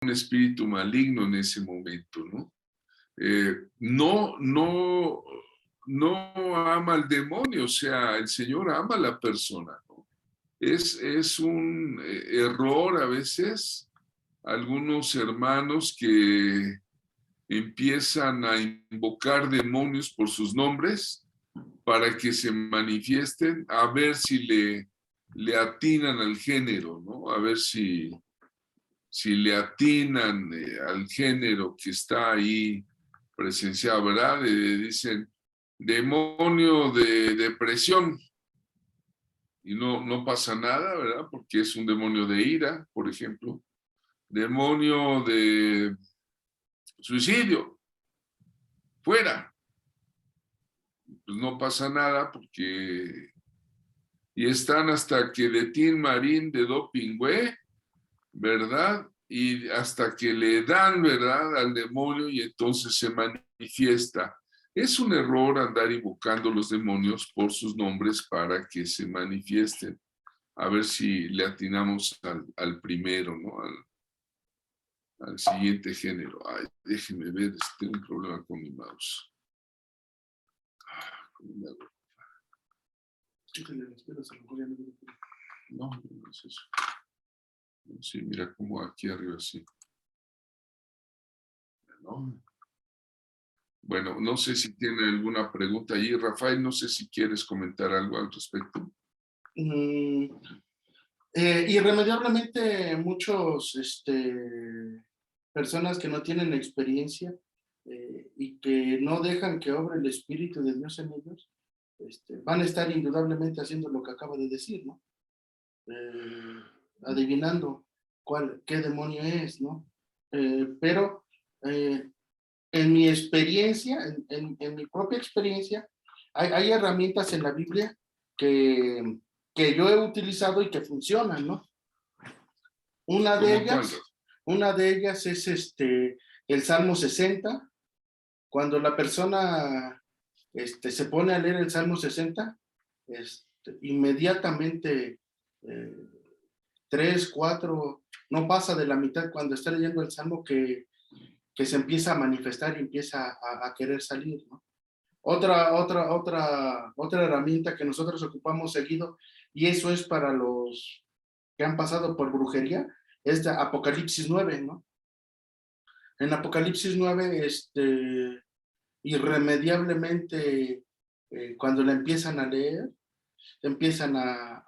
un espíritu maligno en ese momento, ¿no? No ama al demonio, o sea, el Señor ama a la persona, ¿no? Es un error a veces algunos hermanos que empiezan a invocar demonios por sus nombres para que se manifiesten, a ver si le atinan al género, ¿no? A ver si le atinan al género que está ahí presenciado, ¿verdad? Dicen demonio de depresión y no pasa nada, ¿verdad? Porque es un demonio de ira, por ejemplo. Demonio de suicidio, fuera. Pues no pasa nada porque... Y están hasta que de Tin Marín de Dopingüe, ¿verdad? Y hasta que le dan, ¿verdad?, al demonio y entonces se manifiesta. Es un error andar invocando los demonios por sus nombres para que se manifiesten. A ver si le atinamos al primero, ¿no? Al siguiente género. Ay, déjenme ver, tengo un problema con mi mouse. No, no es eso. Sí, mira como aquí arriba, sí. ¿No? Bueno, no sé si tiene alguna pregunta allí. Rafael, no sé si quieres comentar algo al respecto. Irremediablemente muchos personas que no tienen experiencia y que no dejan que obre el Espíritu de Dios en ellos, van a estar indudablemente haciendo lo que acaba de decir, ¿no? Adivinando qué demonio es, ¿no? Pero en mi experiencia, en mi propia experiencia, hay herramientas en la Biblia que yo he utilizado y que funcionan, ¿no? Una de ellas es el Salmo 60. Cuando la persona se pone a leer el Salmo 60, inmediatamente 3, 4, no pasa de la mitad cuando está leyendo el Salmo que se empieza a manifestar y empieza a querer salir, ¿no? Otra herramienta que nosotros ocupamos seguido, y eso es para los que han pasado por brujería, es de Apocalipsis 9, ¿no? En Apocalipsis 9, irremediablemente, cuando la empiezan a leer, empiezan a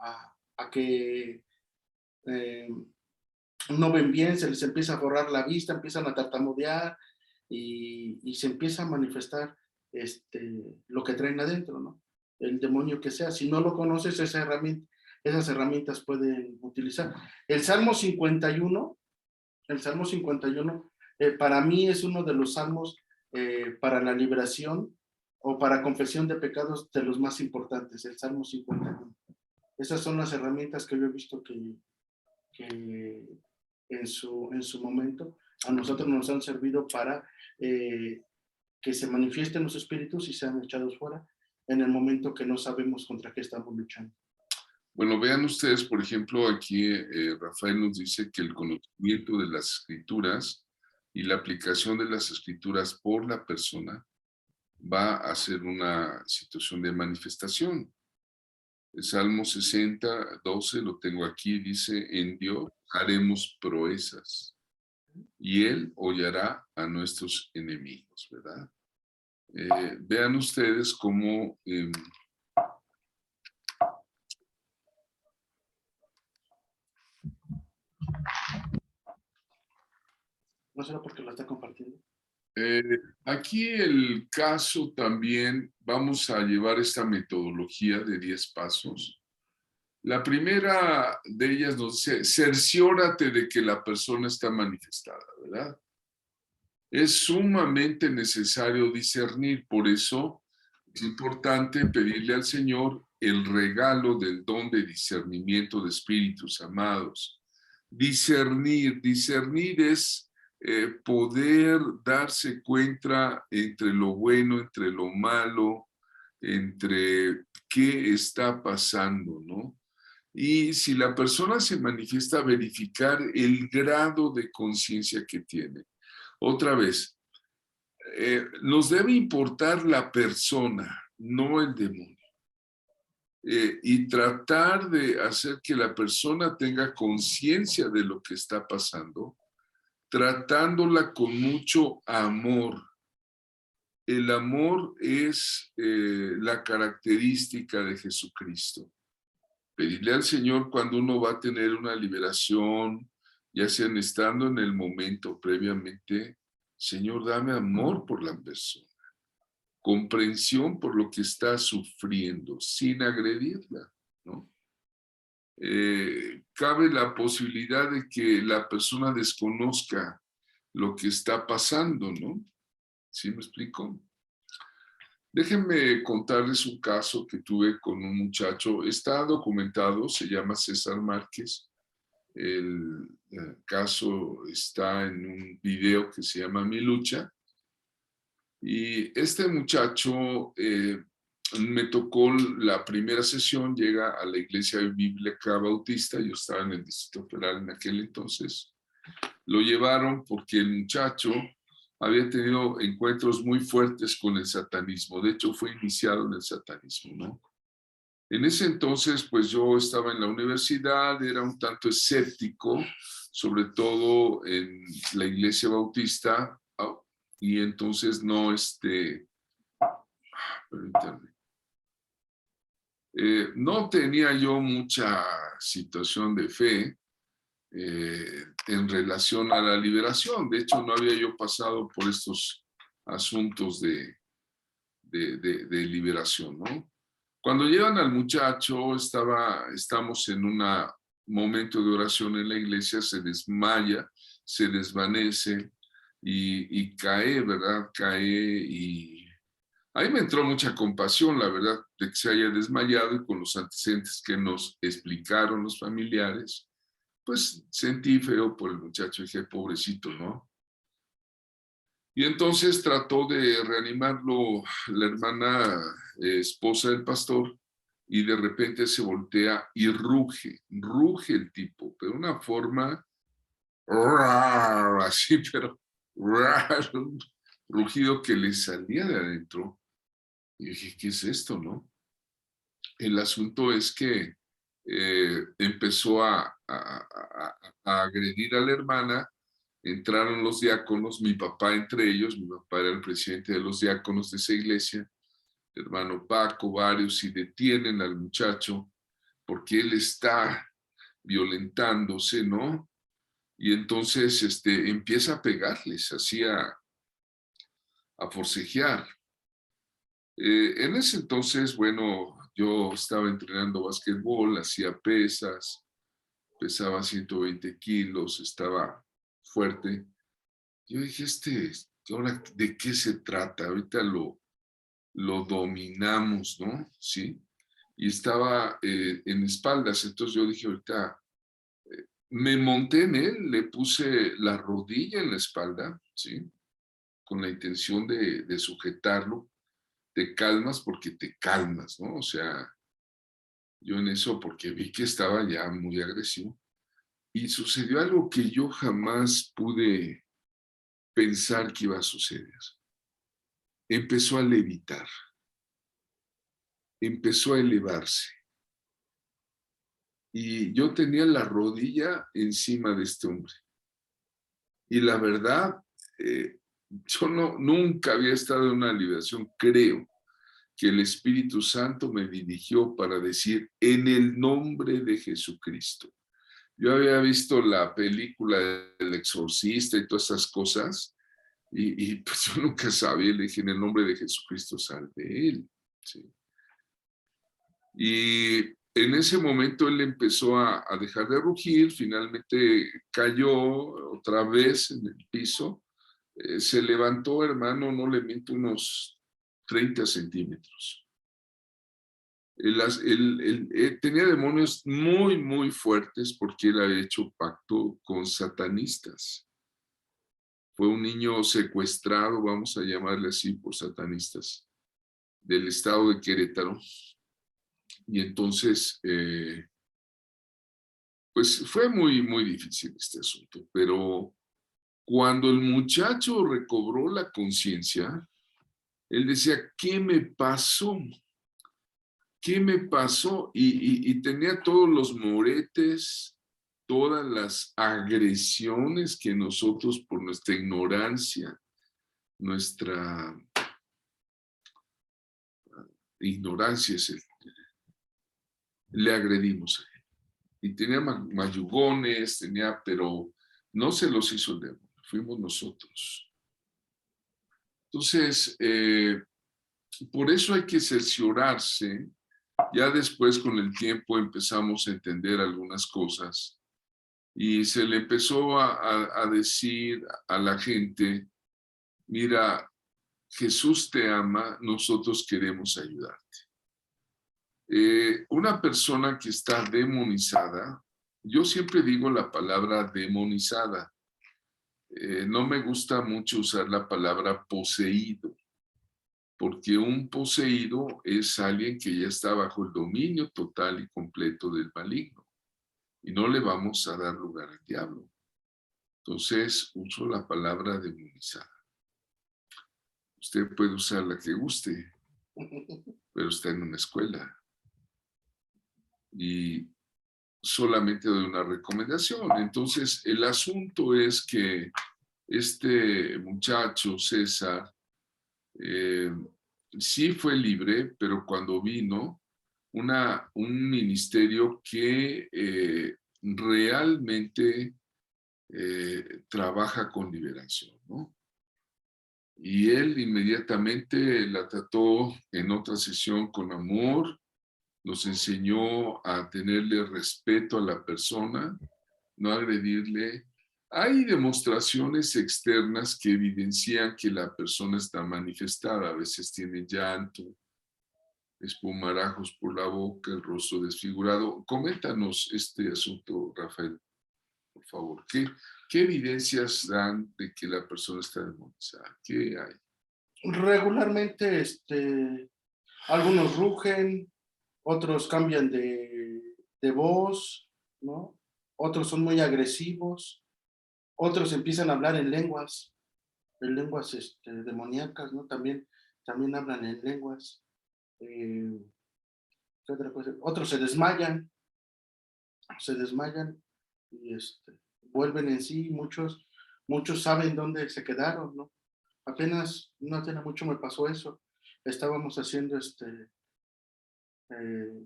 que no ven bien, se les empieza a borrar la vista, empiezan a tartamudear y se empieza a manifestar lo que traen adentro, ¿no? El demonio que sea. Si no lo conoces, esas herramientas pueden utilizar. El Salmo 51, para mí es uno de los salmos para la liberación o para confesión de pecados de los más importantes, el Salmo 51. Esas son las herramientas que yo he visto que en su momento a nosotros nos han servido para que se manifiesten los espíritus y sean echados fuera en el momento que no sabemos contra qué estamos luchando. Bueno, vean ustedes, por ejemplo, aquí Rafael nos dice que el conocimiento de las escrituras y la aplicación de las escrituras por la persona va a ser una situación de manifestación. El Salmo 60, 12, lo tengo aquí, dice, en Dios haremos proezas y Él hollará a nuestros enemigos, ¿verdad? Vean ustedes cómo... ¿No será porque lo está compartiendo? Aquí el caso también, vamos a llevar esta metodología de 10 pasos. La primera de ellas nos dice, cerciórate de que la persona está manifestada, ¿verdad? Es sumamente necesario discernir, por eso es importante pedirle al Señor el regalo del don de discernimiento de espíritus, amados. Discernir es poder darse cuenta entre lo bueno, entre lo malo, entre qué está pasando, ¿no? Y si la persona se manifiesta, verificar el grado de conciencia que tiene. Otra vez, nos debe importar la persona, no el demonio. Y tratar de hacer que la persona tenga conciencia de lo que está pasando, tratándola con mucho amor. El amor es la característica de Jesucristo. Pedirle al Señor cuando uno va a tener una liberación, ya sea estando en el momento previamente, Señor, dame amor por la persona, comprensión por lo que está sufriendo, sin agredirla, ¿no? Cabe la posibilidad de que la persona desconozca lo que está pasando, ¿no? ¿Sí me explico? Déjenme contarles un caso que tuve con un muchacho, está documentado, se llama César Márquez. El caso está en un video que se llama Mi Lucha. Y este muchacho me tocó la primera sesión, llega a la Iglesia Bíblica Bautista, yo estaba en el Distrito Federal en aquel entonces. Lo llevaron porque el muchacho había tenido encuentros muy fuertes con el satanismo. De hecho, fue iniciado en el satanismo, ¿no? En ese entonces, pues yo estaba en la universidad, era un tanto escéptico, sobre todo en la Iglesia Bautista, y entonces no, permítanme. No tenía yo mucha situación de fe en relación a la liberación. De hecho, no había yo pasado por estos asuntos de liberación, ¿no? Cuando llevan al muchacho, estamos en un momento de oración en la iglesia, se desmaya, se desvanece y cae, ¿verdad? Cae y ahí me entró mucha compasión, la verdad, de que se haya desmayado y con los antecedentes que nos explicaron los familiares, pues sentí feo por el muchacho, dije, pobrecito, ¿no? Y entonces trató de reanimarlo la hermana esposa del pastor y de repente se voltea y ruge el tipo, pero una forma así, pero rugido que le salía de adentro. Y dije, ¿qué es esto, no? El asunto es que empezó a agredir a la hermana, entraron los diáconos, mi papá entre ellos, mi papá era el presidente de los diáconos de esa iglesia, el hermano Paco, varios, y detienen al muchacho porque él está violentándose, ¿no? Y entonces empieza a pegarles, así a forcejear. En ese entonces, bueno, yo estaba entrenando básquetbol, hacía pesas, pesaba 120 kilos, estaba fuerte. Yo dije, ¿ahora de qué se trata? Ahorita lo dominamos, ¿no? Sí. Y estaba en espaldas, entonces yo dije, ahorita me monté en él, le puse la rodilla en la espalda, ¿sí? Con la intención de sujetarlo. Te calmas porque te calmas, ¿no? O sea, yo en eso, porque vi que estaba ya muy agresivo. Y sucedió algo que yo jamás pude pensar que iba a suceder. Empezó a levitar, empezó a elevarse. Y yo tenía la rodilla encima de este hombre. Y la verdad, yo nunca había estado en una liberación, creo que el Espíritu Santo me dirigió para decir, en el nombre de Jesucristo. Yo había visto la película del Exorcista y todas esas cosas, y pues yo nunca sabía, le dije, en el nombre de Jesucristo, sal de él. ¿Sí? Y en ese momento él empezó a dejar de rugir, finalmente cayó otra vez en el piso, se levantó, hermano, no le miento, unos 30 centímetros. Él tenía demonios muy, muy fuertes porque él había hecho pacto con satanistas. Fue un niño secuestrado, vamos a llamarle así, por satanistas, del estado de Querétaro. Y entonces Pues fue muy, muy difícil este asunto, pero cuando el muchacho recobró la conciencia, él decía, ¿qué me pasó? ¿Qué me pasó? Y tenía todos los moretes, todas las agresiones que nosotros por nuestra ignorancia, nuestra ignorancia le agredimos a él. Y tenía mayugones, pero no se los hizo el demonio, fuimos nosotros. Entonces, por eso hay que cerciorarse. Ya después, con el tiempo, empezamos a entender algunas cosas y se le empezó a decir a la gente, mira, Jesús te ama, nosotros queremos ayudarte. Una persona que está demonizada, yo siempre digo la palabra demonizada, no me gusta mucho usar la palabra poseído, porque un poseído es alguien que ya está bajo el dominio total y completo del maligno, y no le vamos a dar lugar al diablo. Entonces, uso la palabra demonizada. Usted puede usar la que guste, pero está en una escuela. Y solamente doy una recomendación. Entonces, el asunto es que este muchacho, César, sí fue libre, pero cuando vino un ministerio que realmente trabaja con liberación, ¿no? Y él inmediatamente la trató en otra sesión con amor, nos enseñó a tenerle respeto a la persona, no agredirle. Hay demostraciones externas que evidencian que la persona está manifestada. A veces tiene llanto, espumarajos por la boca, el rostro desfigurado. Coméntanos este asunto, Rafael, por favor. ¿Qué evidencias dan de que la persona está demonizada? ¿Qué hay? Regularmente, algunos rugen, otros cambian de voz, ¿no? Otros son muy agresivos, otros empiezan a hablar en lenguas demoníacas, ¿no? También hablan en lenguas. ¿Qué otra cosa? Otros se desmayan y vuelven en sí. Muchos saben dónde se quedaron, ¿no? Apenas no tiene mucho me pasó eso. Estábamos haciendo eh,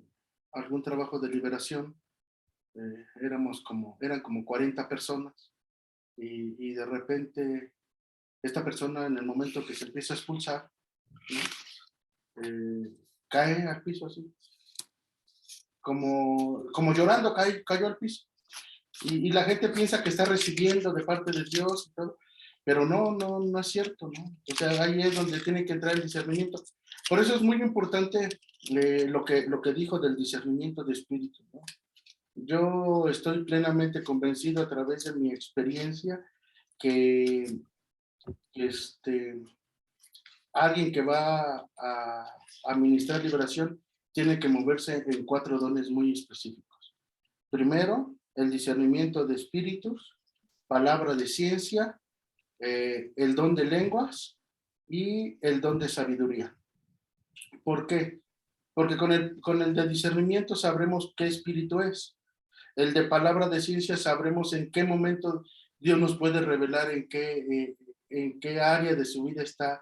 algún trabajo de liberación. Eran como 40 personas y de repente esta persona, en el momento que se empieza a expulsar, ¿no? Cae al piso así, como llorando, cayó al piso. Y la gente piensa que está recibiendo de parte de Dios y todo, pero no es cierto, ¿no? O sea, ahí es donde tiene que entrar el discernimiento. Por eso es muy importante lo que dijo del discernimiento de espíritu, ¿no? Yo estoy plenamente convencido a través de mi experiencia que alguien que va a administrar liberación tiene que moverse en 4 dones muy específicos. Primero, el discernimiento de espíritus, palabra de ciencia, el don de lenguas y el don de sabiduría. ¿Por qué? Porque con el de discernimiento sabremos qué espíritu es. El de palabra de ciencia sabremos en qué momento Dios nos puede revelar en qué área de su vida está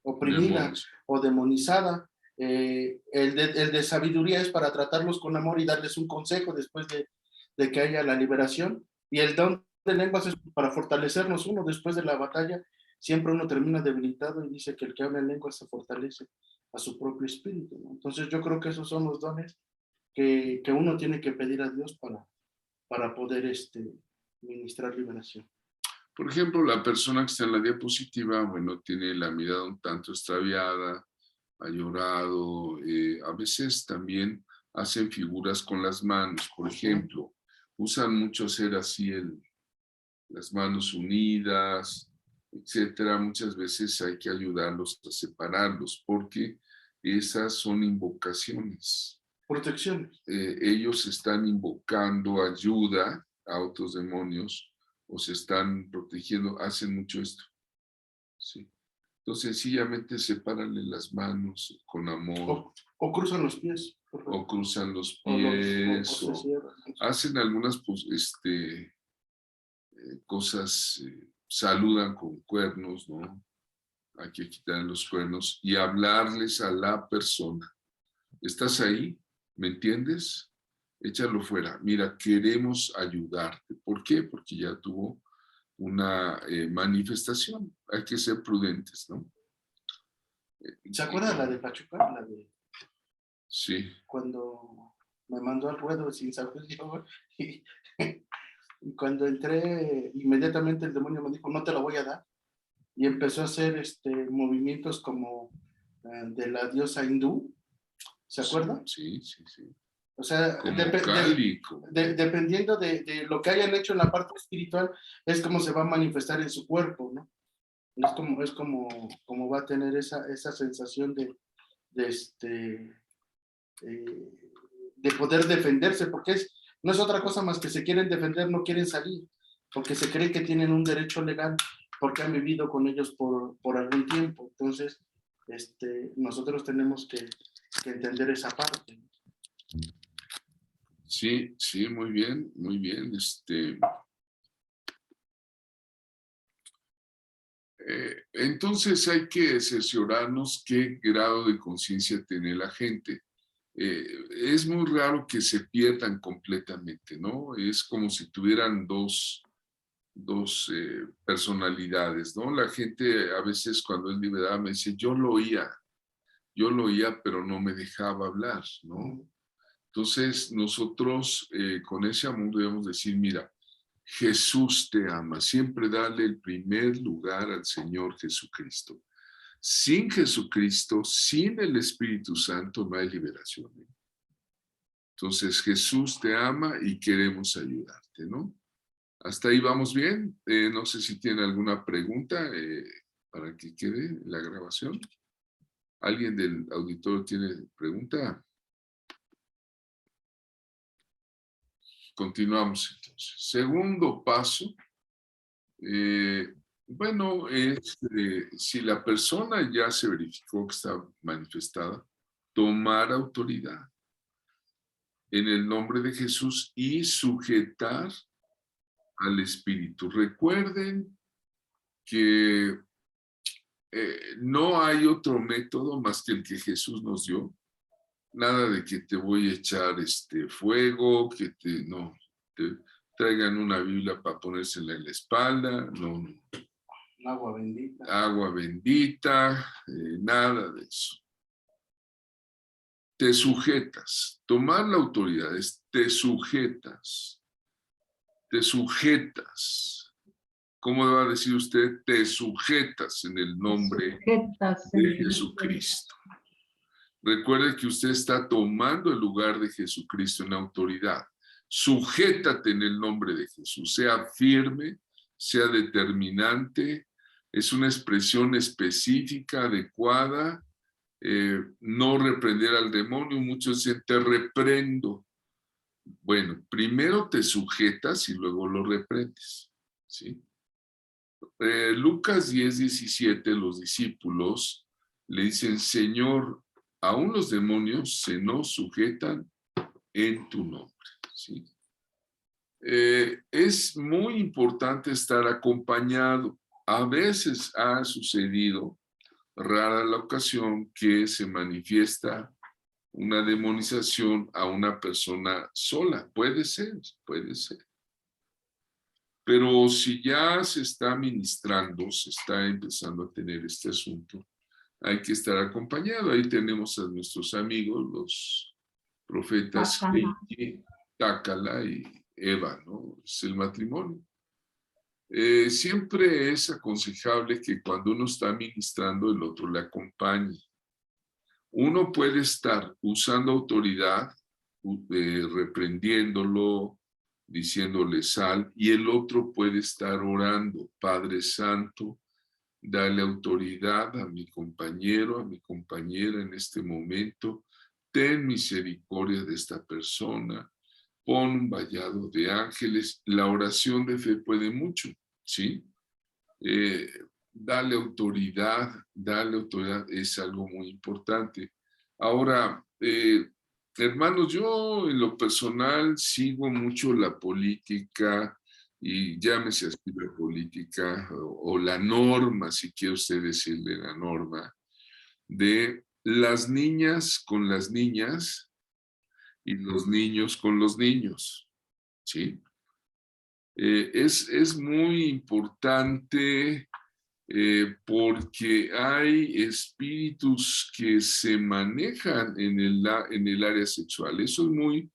oprimida Demonios. o demonizada. El de sabiduría es para tratarlos con amor y darles un consejo después de que haya la liberación. Y el don de lenguas es para fortalecernos uno después de la batalla. Siempre uno termina debilitado y dice que el que habla en lenguas se fortalece a su propio espíritu, ¿no? Entonces yo creo que esos son los dones que uno tiene que pedir a Dios para poder ministrar liberación. Por ejemplo, la persona que está en la diapositiva, bueno, tiene la mirada un tanto extraviada, ha llorado, a veces también hacen figuras con las manos, por ejemplo, usan mucho hacer así las manos unidas, etcétera. Muchas veces hay que ayudarlos a separarlos porque esas son invocaciones. protecciones. Ellos están invocando ayuda a otros demonios o se están protegiendo, hacen mucho esto. ¿Sí? Entonces, sencillamente sepárale las manos con amor. O cruzan los pies. O cruzan los O pies, se cierran. hacen algunas pues, cosas, saludan con cuernos, ¿no? Hay que quitar los cuernos y hablarles a la persona. ¿Estás ahí? ¿Me entiendes? Échalo fuera. Mira, queremos ayudarte. ¿Por qué? Porque ya tuvo una manifestación. Hay que ser prudentes, ¿no? ¿Se acuerda la de Pachuca? La de sí. Cuando me mandó al ruedo sin saber yo. Y, y cuando entré, inmediatamente el demonio me dijo, no te la voy a dar. Y empezó a hacer movimientos como de la diosa hindú. ¿Se acuerda? Sí, sí, sí. O sea, como cálico. Dependiendo de lo que hayan hecho en la parte espiritual, es como se va a manifestar en su cuerpo, ¿no? Es como va a tener esa sensación de poder defenderse, porque no es otra cosa más que se quieren defender, no quieren salir, porque se cree que tienen un derecho legal, porque han vivido con ellos por algún tiempo. Entonces, nosotros tenemos que entender esa parte. Sí, sí, muy bien, muy bien. Entonces hay que cerciorarnos qué grado de conciencia tiene la gente. Es muy raro que se pierdan completamente, ¿no? Es como si tuvieran dos personalidades, ¿no? La gente a veces cuando es liberada me dice, yo lo oía, pero no me dejaba hablar, ¿no? Entonces nosotros con ese amor debemos decir, mira, Jesús te ama, siempre dale el primer lugar al Señor Jesucristo. Sin Jesucristo, sin el Espíritu Santo, no hay liberación. Entonces Jesús te ama y queremos ayudarte, ¿no? Hasta ahí vamos bien. No sé si tiene alguna pregunta para que quede la grabación. ¿Alguien del auditorio tiene pregunta? Continuamos entonces. Segundo paso. Bueno, si la persona ya se verificó que está manifestada, tomar autoridad en el nombre de Jesús y sujetar al Espíritu. Recuerden que no hay otro método más que el que Jesús nos dio. Nada de que te voy a echar fuego, no, te traigan una Biblia para ponérsela en la espalda, no. Agua bendita. Agua bendita, nada de eso. Te sujetas. Tomar la autoridad es te sujetas. Te sujetas. ¿Cómo va a decir usted? Te sujetas en el nombre de Jesucristo. Recuerde que usted está tomando el lugar de Jesucristo en autoridad. Sujétate en el nombre de Jesús. Sea firme, sea determinante. Es una expresión específica, adecuada. No reprender al demonio. Muchos dicen, te reprendo. Bueno, primero te sujetas y luego lo reprendes. ¿Sí? Lucas 10:17, los discípulos le dicen, Señor, aún los demonios se nos sujetan en tu nombre. ¿Sí? Es muy importante estar acompañado. A veces ha sucedido, rara la ocasión, que se manifiesta una demonización a una persona sola. Puede ser, puede ser. Pero si ya se está ministrando, se está empezando a tener este asunto, hay que estar acompañado. Ahí tenemos a nuestros amigos, los profetas Tácala y Eva, ¿no? Es el matrimonio. Siempre es aconsejable que cuando uno está ministrando, el otro le acompañe. Uno puede estar usando autoridad, reprendiéndolo, diciéndole sal, y el otro puede estar orando, Padre Santo, dale autoridad a mi compañero, a mi compañera en este momento, ten misericordia de esta persona, pon un vallado de ángeles. La oración de fe puede mucho, ¿sí? Dale autoridad, es algo muy importante. Ahora, hermanos, yo en lo personal sigo mucho la política, y llámese así la política, o la norma, si quiere usted decirle la norma, de las niñas con las niñas y los niños con los niños, ¿sí? Es muy importante porque hay espíritus que se manejan en el área sexual. Eso es muy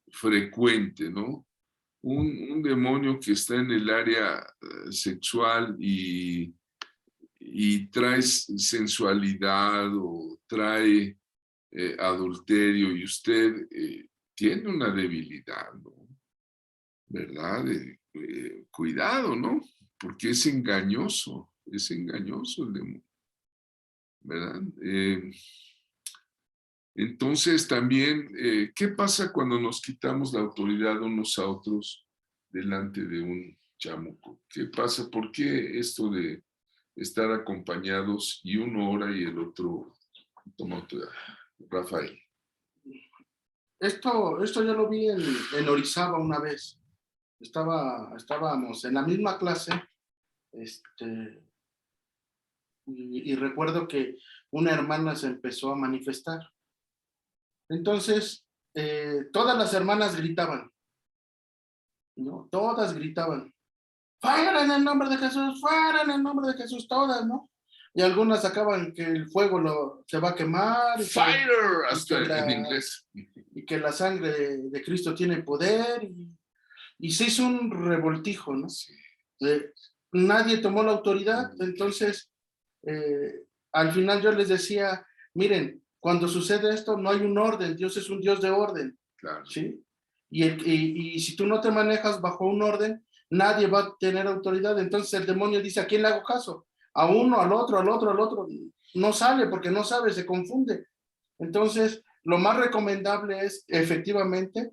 frecuente, ¿no? Un demonio que está en el área sexual y trae sensualidad o trae adulterio, y usted tiene una debilidad, ¿no? ¿Verdad? Cuidado, ¿no? Porque es engañoso el demonio, ¿verdad? Entonces también, ¿qué pasa cuando nos quitamos la autoridad unos a otros delante de un chamuco? ¿Qué pasa? ¿Por qué esto de estar acompañados y uno ora y el otro toma autoridad? Rafael. Esto yo lo vi en Orizaba una vez. Estábamos en la misma clase, y recuerdo que una hermana se empezó a manifestar. Entonces, todas las hermanas gritaban, ¿no? Todas gritaban, ¡fuera en el nombre de Jesús! ¡Fuera en el nombre de Jesús! Todas, ¿no? Y algunas sacaban que el fuego se va a quemar. ¡Fire! Hasta en inglés. Y que la sangre de Cristo tiene poder. Y se hizo un revoltijo, ¿no? Sí. Nadie tomó la autoridad. Entonces, al final yo les decía, miren, cuando sucede esto no hay un orden, Dios es un Dios de orden. Claro. ¿Sí? Y si tú no te manejas bajo un orden, nadie va a tener autoridad. Entonces el demonio dice, ¿a quién le hago caso? A uno, al otro, al otro, al otro. No sale porque no sabe, se confunde. Entonces, lo más recomendable es, efectivamente,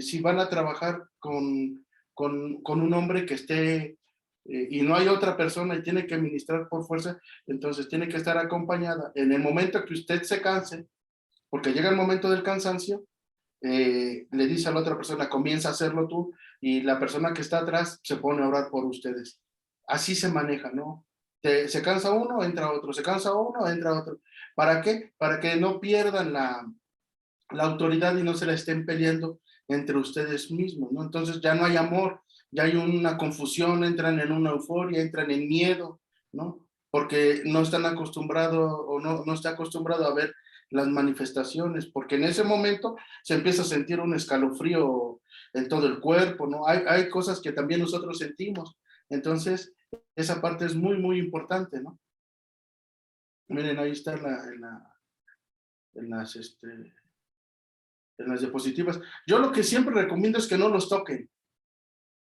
si van a trabajar con un hombre que esté, y no hay otra persona y tiene que ministrar por fuerza, entonces tiene que estar acompañada. En el momento que usted se canse, porque llega el momento del cansancio, le dice a la otra persona, comienza a hacerlo tú, y la persona que está atrás se pone a orar por ustedes. Así se maneja, ¿no? Se cansa uno, entra otro, se cansa uno, entra otro. ¿Para qué? Para que no pierdan la autoridad y no se la estén peleando entre ustedes mismos, ¿no? Entonces ya no hay amor, ya hay una confusión, entran en una euforia, entran en miedo, ¿no? Porque no están acostumbrados o no está acostumbrado a ver las manifestaciones, porque en ese momento se empieza a sentir un escalofrío en todo el cuerpo, ¿no? Hay cosas que también nosotros sentimos, entonces esa parte es muy, muy importante, ¿no? Miren, ahí está en las diapositivas. Yo lo que siempre recomiendo es que no los toquen,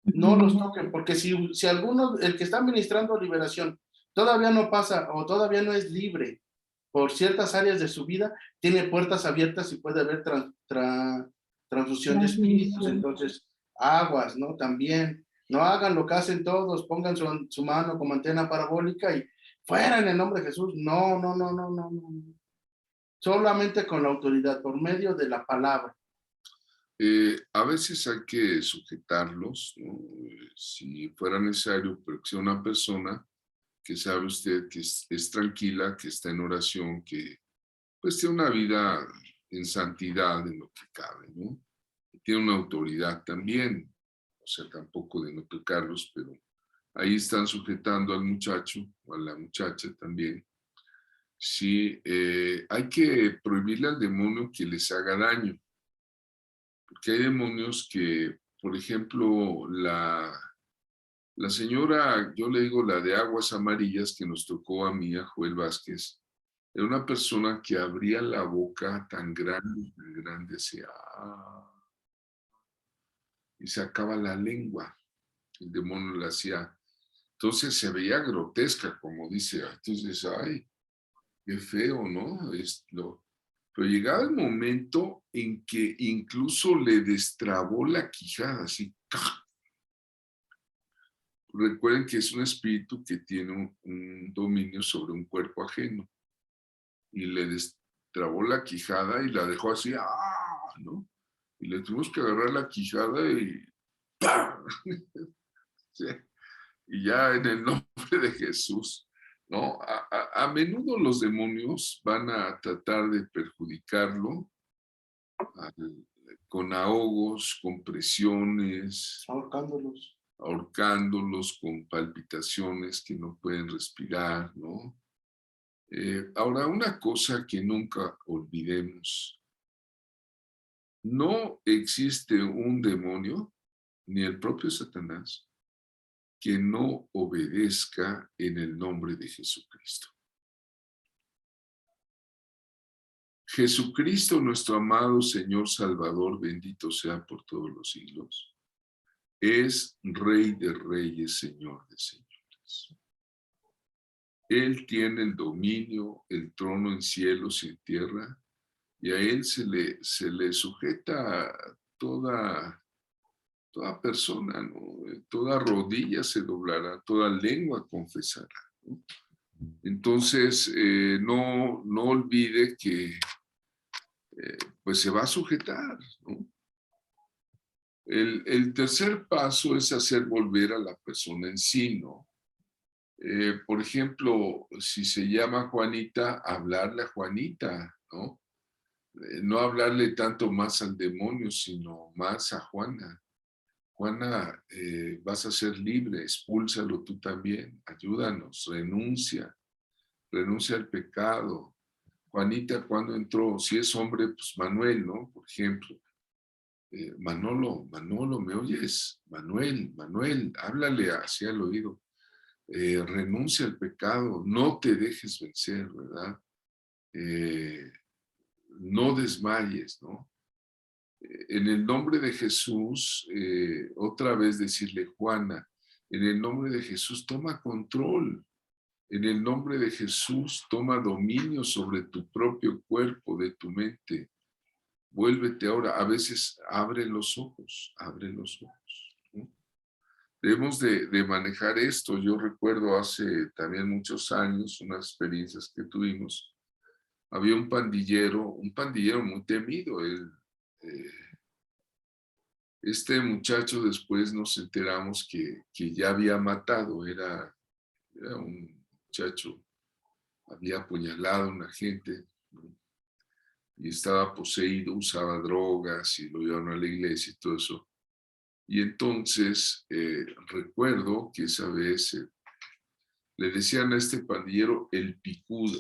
no los toquen, porque si alguno, el que está administrando liberación, todavía no pasa o todavía no es libre por ciertas áreas de su vida, tiene puertas abiertas y puede haber transfusión de espíritus. Entonces, aguas, ¿no? También, no hagan lo que hacen todos, pongan su mano como antena parabólica y fuera en el nombre de Jesús. No, no, no, no, no, no. Solamente con la autoridad, por medio de la palabra. A veces hay que sujetarlos, ¿no? Si fuera necesario, pero que sea una persona que sabe usted que es tranquila, que está en oración, que pues tiene una vida en santidad en lo que cabe, ¿no? Tiene una autoridad también, o sea, tampoco de no pecarlos, pero ahí están sujetando al muchacho o a la muchacha también. Sí, hay que prohibirle al demonio que les haga daño, porque hay demonios que, por ejemplo, la señora, yo le digo la de aguas amarillas que nos tocó a mí, a Joel Vázquez, era una persona que abría la boca tan grande, así, y sacaba la lengua. El demonio la hacía. Entonces se veía grotesca, como dice. Entonces, ay, qué feo, ¿no? Pero llegaba el momento en que incluso le destrabó la quijada, así. Recuerden que es un espíritu que tiene un dominio sobre un cuerpo ajeno. Y le destrabó la quijada y la dejó así, ¡ah! ¿No? Y le tuvimos que agarrar la quijada y ¡pam! Sí. Y ya en el nombre de Jesús, ¿no? A menudo los demonios van a tratar de perjudicarlo con ahogos, con presiones, ahorcándolos. ahorcándolos con palpitaciones que no pueden respirar, ¿no? Ahora, una cosa que nunca olvidemos, no existe un demonio, ni el propio Satanás, que no obedezca en el nombre de Jesucristo. Jesucristo, nuestro amado Señor Salvador, bendito sea por todos los siglos, es Rey de Reyes, Señor de Señores. Él tiene el dominio, el trono en cielos y en tierra, y a Él se le sujeta toda persona, ¿no? Toda rodilla se doblará, toda lengua confesará, ¿no? Entonces, no olvide que pues se va a sujetar, ¿no? El tercer paso es hacer volver a la persona en sí, ¿no? Por ejemplo, si se llama Juanita, hablarle a Juanita, ¿no? No hablarle tanto más al demonio, sino más a Juana. Juana, vas a ser libre, expúlsalo tú también, ayúdanos, renuncia al pecado. Juanita, cuando entró, si es hombre, pues Manuel, ¿no? Por ejemplo, Manolo, ¿me oyes? Manuel, háblale hacia el oído. Renuncia al pecado, no te dejes vencer, ¿verdad? No desmayes, ¿no? En el nombre de Jesús, otra vez decirle, Juana, en el nombre de Jesús, toma control. En el nombre de Jesús, toma dominio sobre tu propio cuerpo, de tu mente. Vuélvete ahora. A veces abre los ojos, ¿no? Debemos de manejar esto. Yo recuerdo hace también muchos años, unas experiencias que tuvimos. Había un pandillero muy temido. Eh, Este muchacho después nos enteramos que ya había matado, era un muchacho, había apuñalado a una gente, ¿no? Y estaba poseído, usaba drogas y lo llevaron a la iglesia y todo eso. Y entonces recuerdo que esa vez le decían a este pandillero el picudo.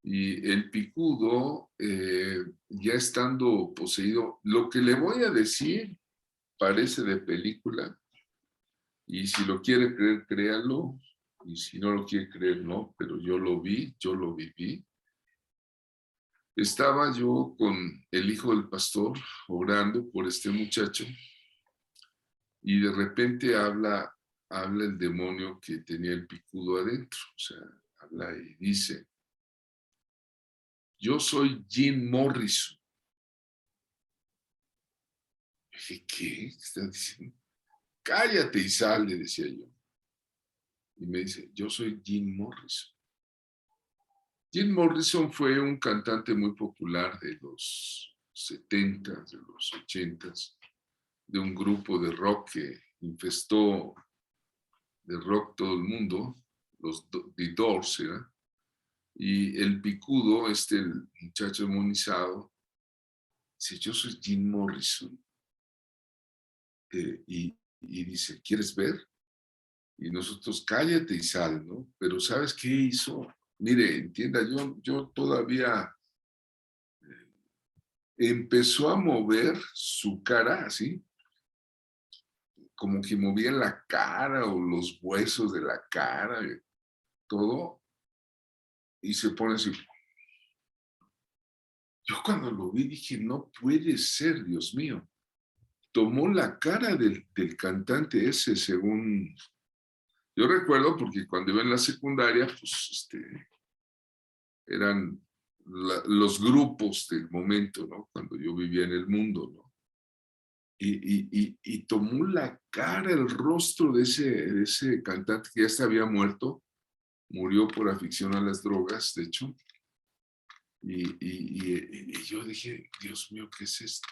Y el picudo, ya estando poseído, lo que le voy a decir parece de película, y si lo quiere creer, créalo, y si no lo quiere creer, no, pero yo lo vi, yo lo viví. Estaba yo con el hijo del pastor orando por este muchacho, y de repente habla el demonio que tenía el picudo adentro, o sea, habla y dice, yo soy Jim Morrison. Dije, ¿qué está diciendo? Cállate y sal, le decía yo. Y me dice, yo soy Jim Morrison. Jim Morrison fue un cantante muy popular de los 70s, de los 80s, de un grupo de rock que infestó de rock todo el mundo, los The Doors, ¿era? Y el picudo, el muchacho demonizado, dice, yo soy Jim Morrison. Y dice, ¿quieres ver? Y nosotros, cállate y sal, ¿no? Pero ¿sabes qué hizo? Mire, entienda, yo todavía empezó a mover su cara así, como que movía la cara o los huesos de la cara, todo, y se pone así. Yo cuando lo vi dije, no puede ser, Dios mío. Tomó la cara del cantante ese, según... Yo recuerdo porque cuando iba en la secundaria, pues, eran los grupos del momento, ¿no? Cuando yo vivía en el mundo, ¿no? Y tomó la cara, el rostro de ese cantante que ya se había muerto, murió por afición a las drogas, de hecho, y yo dije, Dios mío, ¿qué es esto?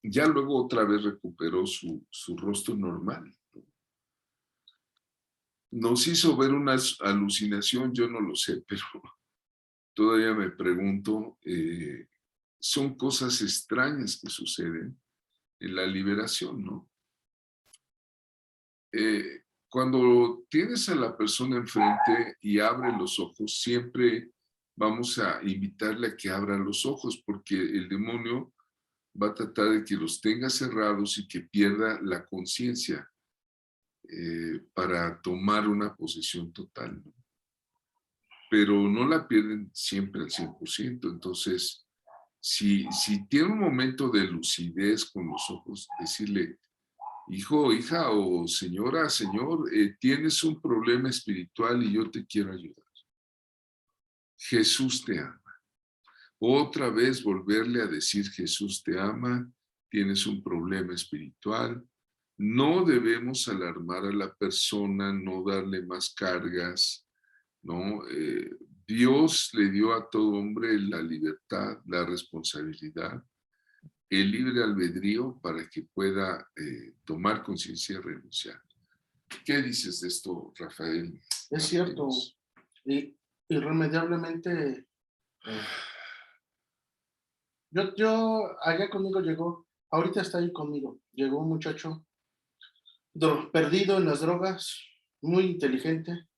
Ya luego otra vez recuperó su rostro normal. Nos hizo ver una alucinación, yo no lo sé, pero todavía me pregunto, son cosas extrañas que suceden en la liberación, ¿no? Cuando tienes a la persona enfrente y abre los ojos, siempre vamos a invitarle a que abra los ojos, porque el demonio va a tratar de que los tenga cerrados y que pierda la conciencia para tomar una posesión total, ¿no? Pero no la pierden siempre al 100%. Entonces, si tiene un momento de lucidez con los ojos, decirle, hijo, hija o señora, señor, tienes un problema espiritual y yo te quiero ayudar. Jesús te ama. Otra vez volverle a decir, Jesús te ama, tienes un problema espiritual. No debemos alarmar a la persona, no darle más cargas, ¿no? Dios le dio a todo hombre la libertad, la responsabilidad, el libre albedrío para que pueda tomar conciencia y renunciar. ¿Qué dices de esto, Rafael? Es cierto, y irremediablemente, allá conmigo llegó, ahorita está ahí conmigo, llegó un muchacho perdido en las drogas, muy inteligente,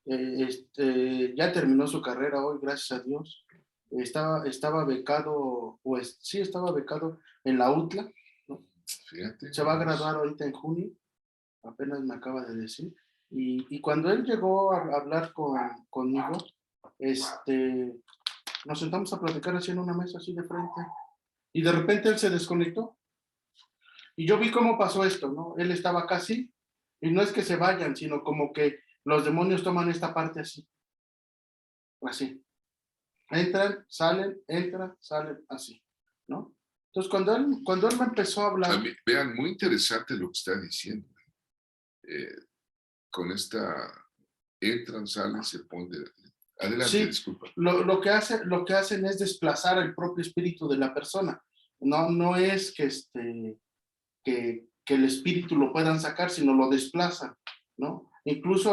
ya terminó su carrera hoy, gracias a Dios. Estaba becado, pues sí, estaba becado en la UTLA, ¿no? Fíjate. Se va a graduar ahorita en junio, apenas me acaba de decir. Y cuando él llegó a hablar conmigo, nos sentamos a platicar así en una mesa así de frente, y de repente él se desconectó. Y yo vi cómo pasó esto, ¿no? Él estaba casi, y no es que se vayan, sino como que los demonios toman esta parte así, así. Entran, salen, así, ¿no? Entonces, cuando él me empezó a hablar... Vean, muy interesante lo que está diciendo. Con esta, entran, salen, se ponen... Adelante, sí, disculpa. Lo que hacen es desplazar el propio espíritu de la persona. No es que el espíritu lo puedan sacar, sino lo desplazan, ¿no? Incluso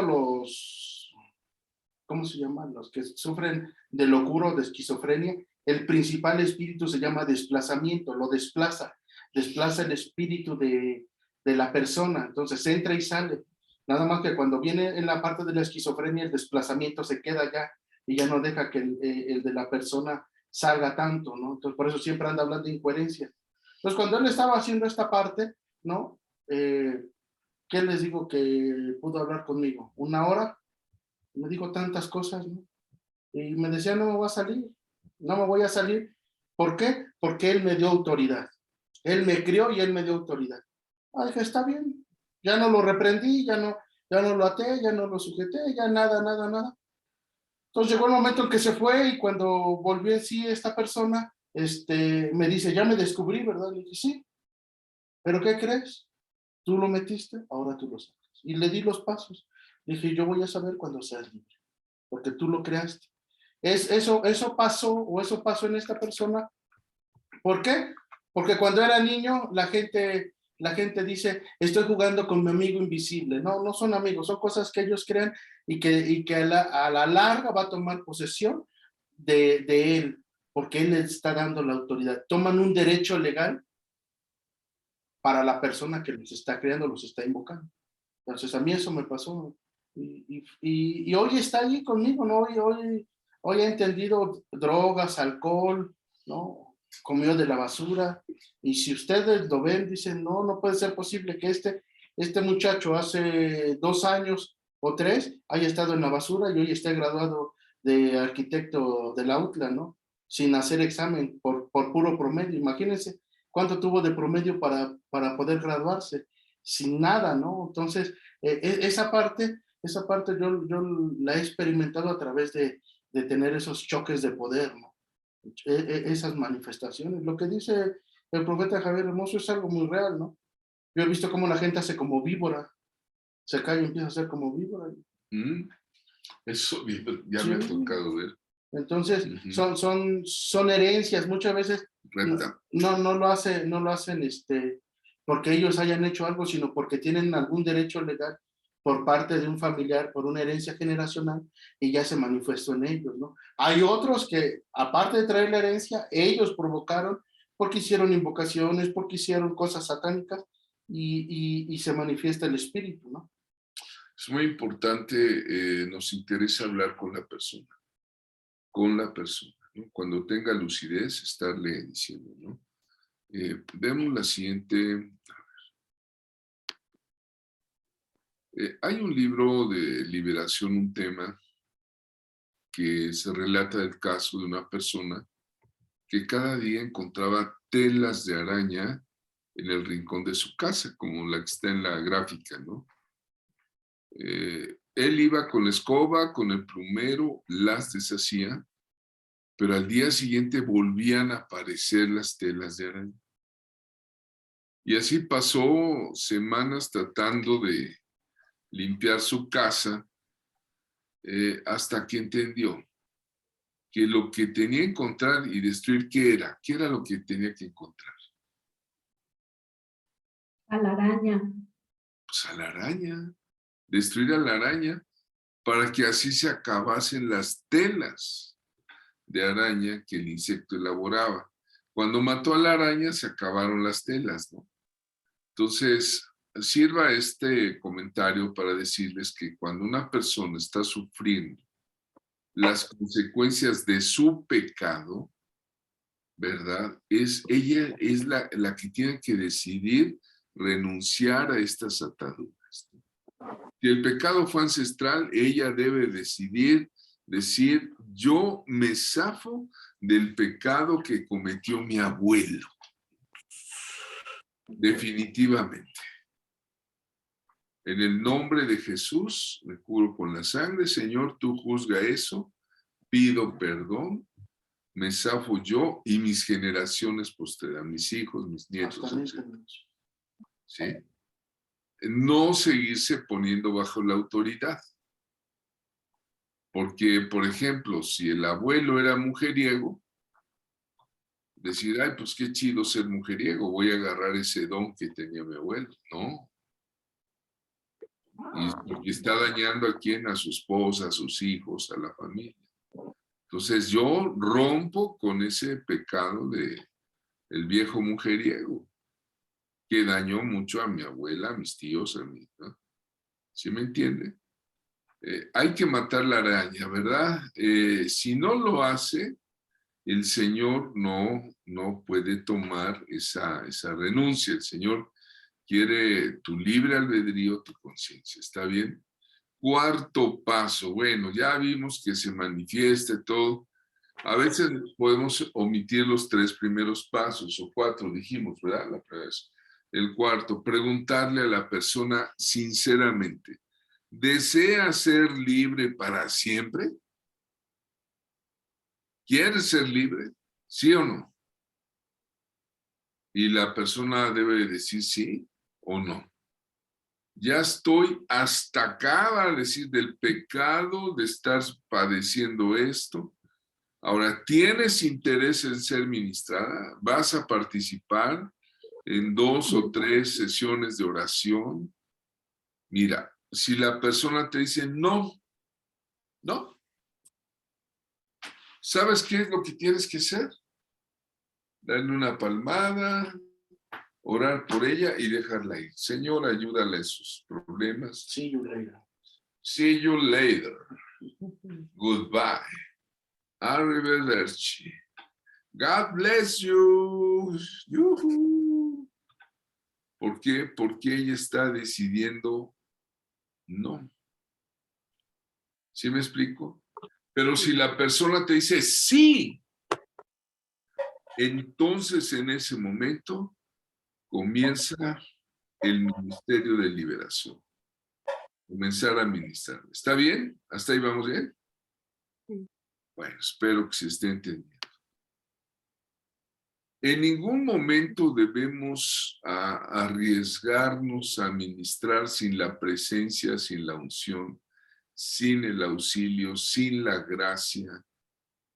¿cómo se llaman? Los que sufren de locura o de esquizofrenia, el principal espíritu se llama desplazamiento, lo desplaza el espíritu de la persona, entonces entra y sale. Nada más que cuando viene en la parte de la esquizofrenia, el desplazamiento se queda ya y ya no deja que el de la persona salga tanto, ¿no? Entonces por eso siempre anda hablando de incoherencia. Entonces cuando él estaba haciendo esta parte, ¿no? ¿Qué les digo que pudo hablar conmigo? Una hora, me dijo tantas cosas, ¿no? Y me decía, no me voy a salir, no me voy a salir. ¿Por qué? Porque él me dio autoridad. Él me crió y él me dio autoridad. Ah, dije, está bien. Ya no lo reprendí, ya no lo até, ya no lo sujeté, ya nada. Entonces llegó el momento en que se fue y cuando volvió en sí esta persona, me dice, ya me descubrí, ¿verdad? Le dije, sí. ¿Pero qué crees? Tú lo metiste, ahora tú lo sacas. Y le di los pasos. Dije, yo voy a saber cuando seas libre, porque tú lo creaste. Eso pasó en esta persona. ¿Por qué? Porque cuando era niño la gente dice, estoy jugando con mi amigo invisible. No son amigos, son cosas que ellos crean y que a la larga va a tomar posesión de él, porque él le está dando la autoridad. Toman un derecho legal para la persona que los está creando, los está invocando. Entonces a mí eso me pasó. Y hoy está allí conmigo, ¿no? Hoy ha entendido drogas, alcohol, ¿no? Comió de la basura. Y si ustedes lo ven, dicen, no puede ser posible que este muchacho hace 2 años o 3 haya estado en la basura y hoy esté graduado de arquitecto de la UTLA, ¿no? Sin hacer examen por puro promedio. Imagínense cuánto tuvo de promedio para poder graduarse, sin nada, ¿no? Entonces, esa parte Esa parte yo la he experimentado a través de tener esos choques de poder, ¿no? Esas manifestaciones. Lo que dice el profeta Javier Hermoso es algo muy real, ¿no? Yo he visto cómo la gente hace como víbora, se cae y empieza a hacer como víbora. Mm, Eso ya Sí. me ha tocado ver. Entonces, Ujú. son herencias, muchas veces Reta. no lo hacen porque ellos hayan hecho algo, sino porque tienen algún derecho legal por parte de un familiar, por una herencia generacional, y ya se manifestó en ellos, ¿no? Hay otros que, aparte de traer la herencia, ellos provocaron porque hicieron invocaciones, porque hicieron cosas satánicas, y se manifiesta el espíritu, ¿no? Es muy importante, nos interesa hablar con la persona, ¿no? Cuando tenga lucidez, estarle diciendo, ¿no? Vemos la siguiente. Hay un libro de liberación, un tema que se relata del caso de una persona que cada día encontraba telas de araña en el rincón de su casa, como la que está en la gráfica, ¿no? Él iba con la escoba, con el plumero, las deshacía, pero al día siguiente volvían a aparecer las telas de araña. Y así pasó semanas tratando de limpiar su casa, hasta que entendió que lo que tenía que encontrar y destruir, ¿qué era? ¿Qué era lo que tenía que encontrar? A la araña. Pues a la araña, destruir a la araña para que así se acabasen las telas de araña que el insecto elaboraba. Cuando mató a la araña se acabaron las telas, ¿no? Entonces, sirva este comentario para decirles que cuando una persona está sufriendo las consecuencias de su pecado, ¿verdad? Ella es la que tiene que decidir renunciar a estas ataduras. Si el pecado fue ancestral, ella debe decidir, decir, yo me zafo del pecado que cometió mi abuelo. Definitivamente. En el nombre de Jesús, me cubro con la sangre. Señor, tú juzga eso. Pido perdón. Me zafo yo y mis generaciones posteriores, mis hijos, mis nietos, etc. ¿Sí? No seguirse poniendo bajo la autoridad. Porque, por ejemplo, si el abuelo era mujeriego, decir, ay, pues qué chido ser mujeriego, voy a agarrar ese don que tenía mi abuelo. No. Y porque está dañando a quién, a su esposa, a sus hijos, a la familia. Entonces yo rompo con ese pecado de el viejo mujeriego, que dañó mucho a mi abuela, a mis tíos, a mí, ¿no? ¿Sí me entiende? Hay que matar la araña, ¿verdad? Si no lo hace, el Señor no puede tomar esa renuncia. El Señor quiere tu libre albedrío, tu conciencia. ¿Está bien? Cuarto paso. Bueno, ya vimos que se manifiesta todo. A veces podemos omitir los 3 primeros pasos, o 4, dijimos, ¿verdad? La primera vez. El cuarto, preguntarle a la persona sinceramente, ¿desea ser libre para siempre? ¿Quiere ser libre? ¿Sí o no? Y la persona debe decir sí o no. Ya estoy hasta acá, va a decir, del pecado de estar padeciendo esto. Ahora, ¿tienes interés en ser ministrada? ¿Vas a participar en 2 o 3 sesiones de oración? Mira, si la persona te dice no, no, ¿sabes qué es lo que tienes que hacer? Darle una palmada, orar por ella y dejarla ir. Señor, ayúdale a sus problemas. See you later. See you later. Goodbye. Arrivederci. God bless you. Yuhu. ¿Por qué? Porque ella está decidiendo no. ¿Sí me explico? Pero si la persona te dice sí, entonces en ese momento comienza el ministerio de liberación. comenzar a ministrar. ¿Está bien? ¿Hasta ahí vamos bien? Sí. Bueno, espero que se esté entendiendo. En ningún momento debemos arriesgarnos a ministrar sin la presencia, sin la unción, sin el auxilio, sin la gracia,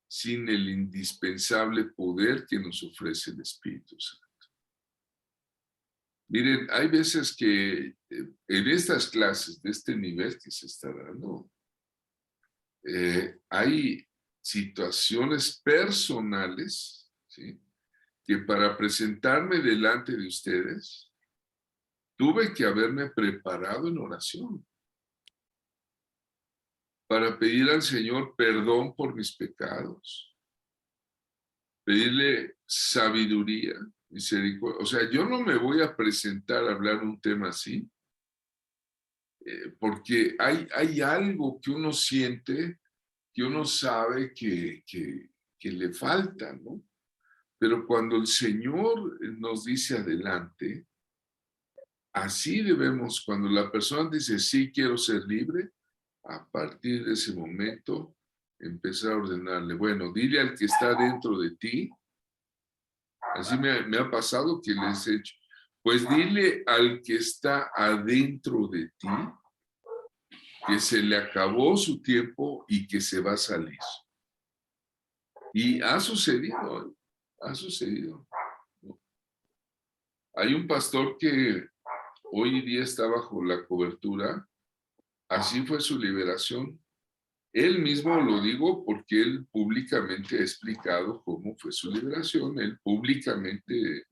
sin el indispensable poder que nos ofrece el Espíritu Santo. Miren, hay veces que en estas clases de este nivel que se está dando, hay situaciones personales, ¿sí?, que para presentarme delante de ustedes, tuve que haberme preparado en oración para pedir al Señor perdón por mis pecados, pedirle sabiduría, misericordia. O sea, yo no me voy a presentar a hablar un tema así, porque hay algo que uno siente, que uno sabe que le falta, ¿no? Pero cuando el Señor nos dice adelante, así debemos, cuando la persona dice, sí, quiero ser libre, a partir de ese momento, empezar a ordenarle, bueno, dile al que está dentro de ti, así me ha pasado que les he hecho, pues dile al que está adentro de ti, que se le acabó su tiempo y que se va a salir. Y ha sucedido, ¿eh? Ha sucedido. Hay un pastor que hoy día está bajo la cobertura, así fue su liberación. Él mismo lo digo porque él públicamente ha explicado cómo fue su liberación. Él públicamente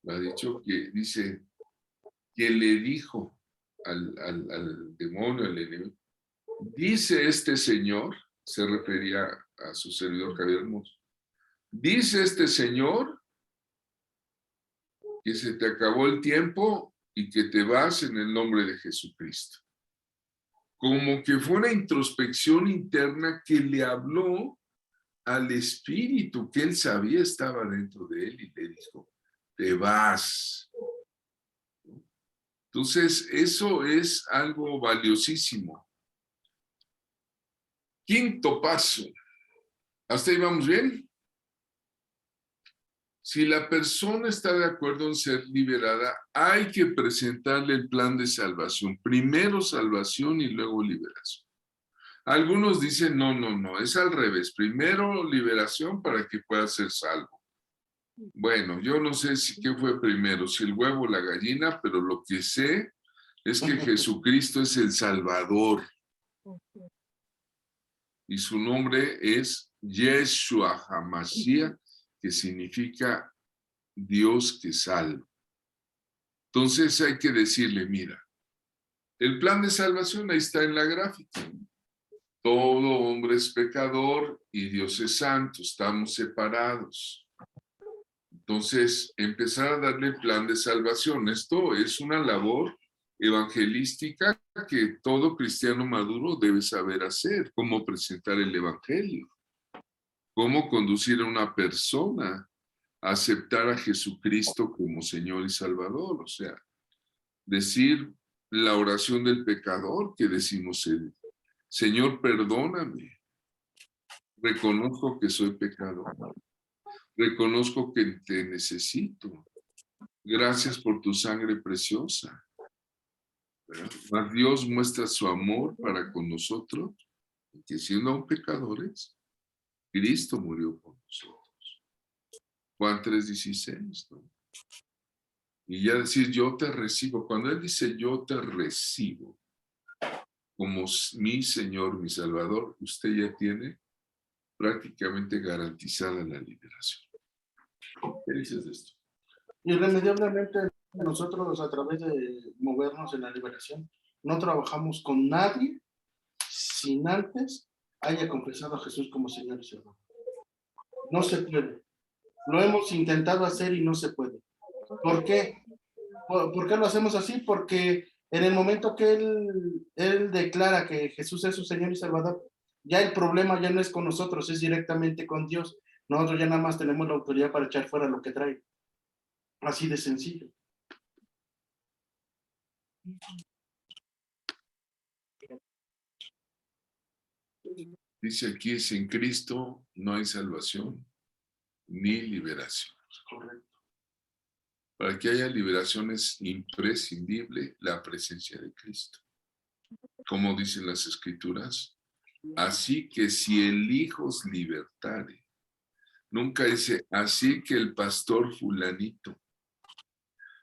ha dicho que dice que le dijo al demonio, al enemigo, dice este señor, se refería a su servidor Javier Hermoso, dice este señor que se te acabó el tiempo y que te vas en el nombre de Jesucristo. Como que fue una introspección interna que le habló al espíritu que él sabía estaba dentro de él y le dijo, te vas. Entonces, eso es algo valiosísimo. Quinto paso. ¿Hasta ahí vamos bien? Si la persona está de acuerdo en ser liberada, hay que presentarle el plan de salvación. Primero salvación y luego liberación. Algunos dicen, no, es al revés. Primero liberación para que pueda ser salvo. Bueno, yo no sé qué fue primero, si el huevo o la gallina, pero lo que sé es que Jesucristo es el Salvador. Y su nombre es Yeshua HaMashiach, que significa Dios que salva. Entonces hay que decirle, mira, el plan de salvación ahí está en la gráfica. Todo hombre es pecador y Dios es santo, estamos separados. Entonces, empezar a darle el plan de salvación. Esto es una labor evangelística que todo cristiano maduro debe saber hacer. Cómo presentar el evangelio. Cómo conducir a una persona a aceptar a Jesucristo como Señor y Salvador. O sea, decir la oración del pecador que decimos, Señor, perdóname. Reconozco que soy pecador. Reconozco que te necesito. Gracias por tu sangre preciosa. Mas Dios muestra su amor para con nosotros, que siendo aún pecadores, Cristo murió por nosotros. Juan 3:16, ¿no? Y ya decir, yo te recibo. Cuando Él dice, yo te recibo como mi Señor, mi Salvador, usted ya tiene prácticamente garantizada la liberación. ¿Qué dices de esto? Irremediablemente nosotros a través de movernos en la liberación no trabajamos con nadie sin antes haya confesado a Jesús como Señor y Salvador. No se puede. Lo hemos intentado hacer y no se puede. ¿Por qué? ¿Por qué lo hacemos así? Porque en el momento que él declara que Jesús es su Señor y Salvador, ya el problema ya no es con nosotros, es directamente con Dios. Nosotros ya nada más tenemos la autoridad para echar fuera lo que trae. Así de sencillo. Dice aquí, sin Cristo no hay salvación ni liberación. Correcto. Para que haya liberación es imprescindible la presencia de Cristo. Como dicen las Escrituras, así que si el Hijo os libertare, nunca dice, así que el pastor fulanito,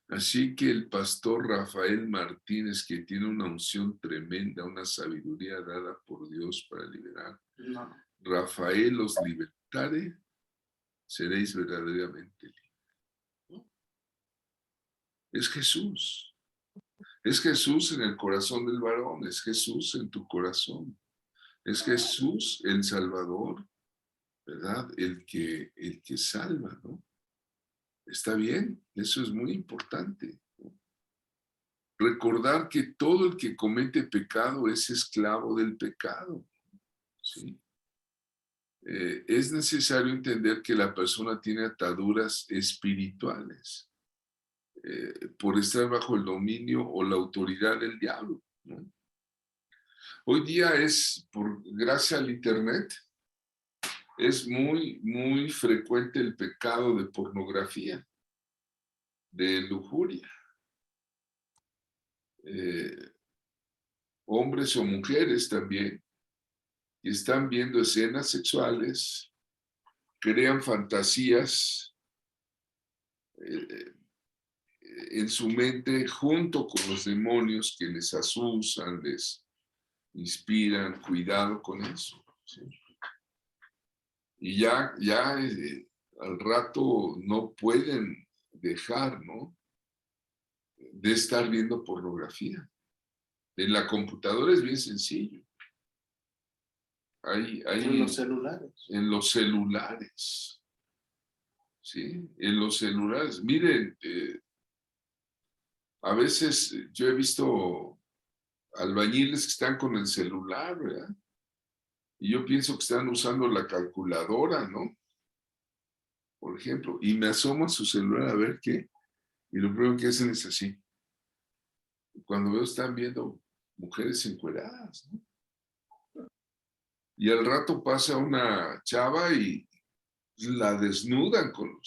así que el pastor Rafael Martínez, que tiene una unción tremenda, una sabiduría dada por Dios para liberar. No. Rafael os libertare, seréis verdaderamente libres. Es Jesús. Es Jesús en el corazón del varón, es Jesús en tu corazón. Es Jesús el Salvador, ¿verdad? El que salva, ¿no? Está bien, eso es muy importante, ¿no? Recordar que todo el que comete pecado es esclavo del pecado, ¿sí? Es necesario entender que la persona tiene ataduras espirituales por estar bajo el dominio o la autoridad del diablo, ¿no? Hoy día por gracia al internet, es muy, muy frecuente el pecado de pornografía, de lujuria. Hombres o mujeres también, que están viendo escenas sexuales, crean fantasías en su mente junto con los demonios que les asusan, les inspiran. Cuidado con eso, ¿sí? Y ya al rato no pueden dejar, ¿no?, de estar viendo pornografía. En la computadora es bien sencillo. En los celulares. En los celulares. ¿Sí? En los celulares. Miren, a veces yo he visto albañiles que están con el celular, ¿verdad? Y yo pienso que están usando la calculadora, ¿no? Por ejemplo, y me asomo a su celular a ver qué, y lo primero que hacen es así. Cuando veo están viendo mujeres encueradas, ¿no? Y al rato pasa una chava y la desnudan con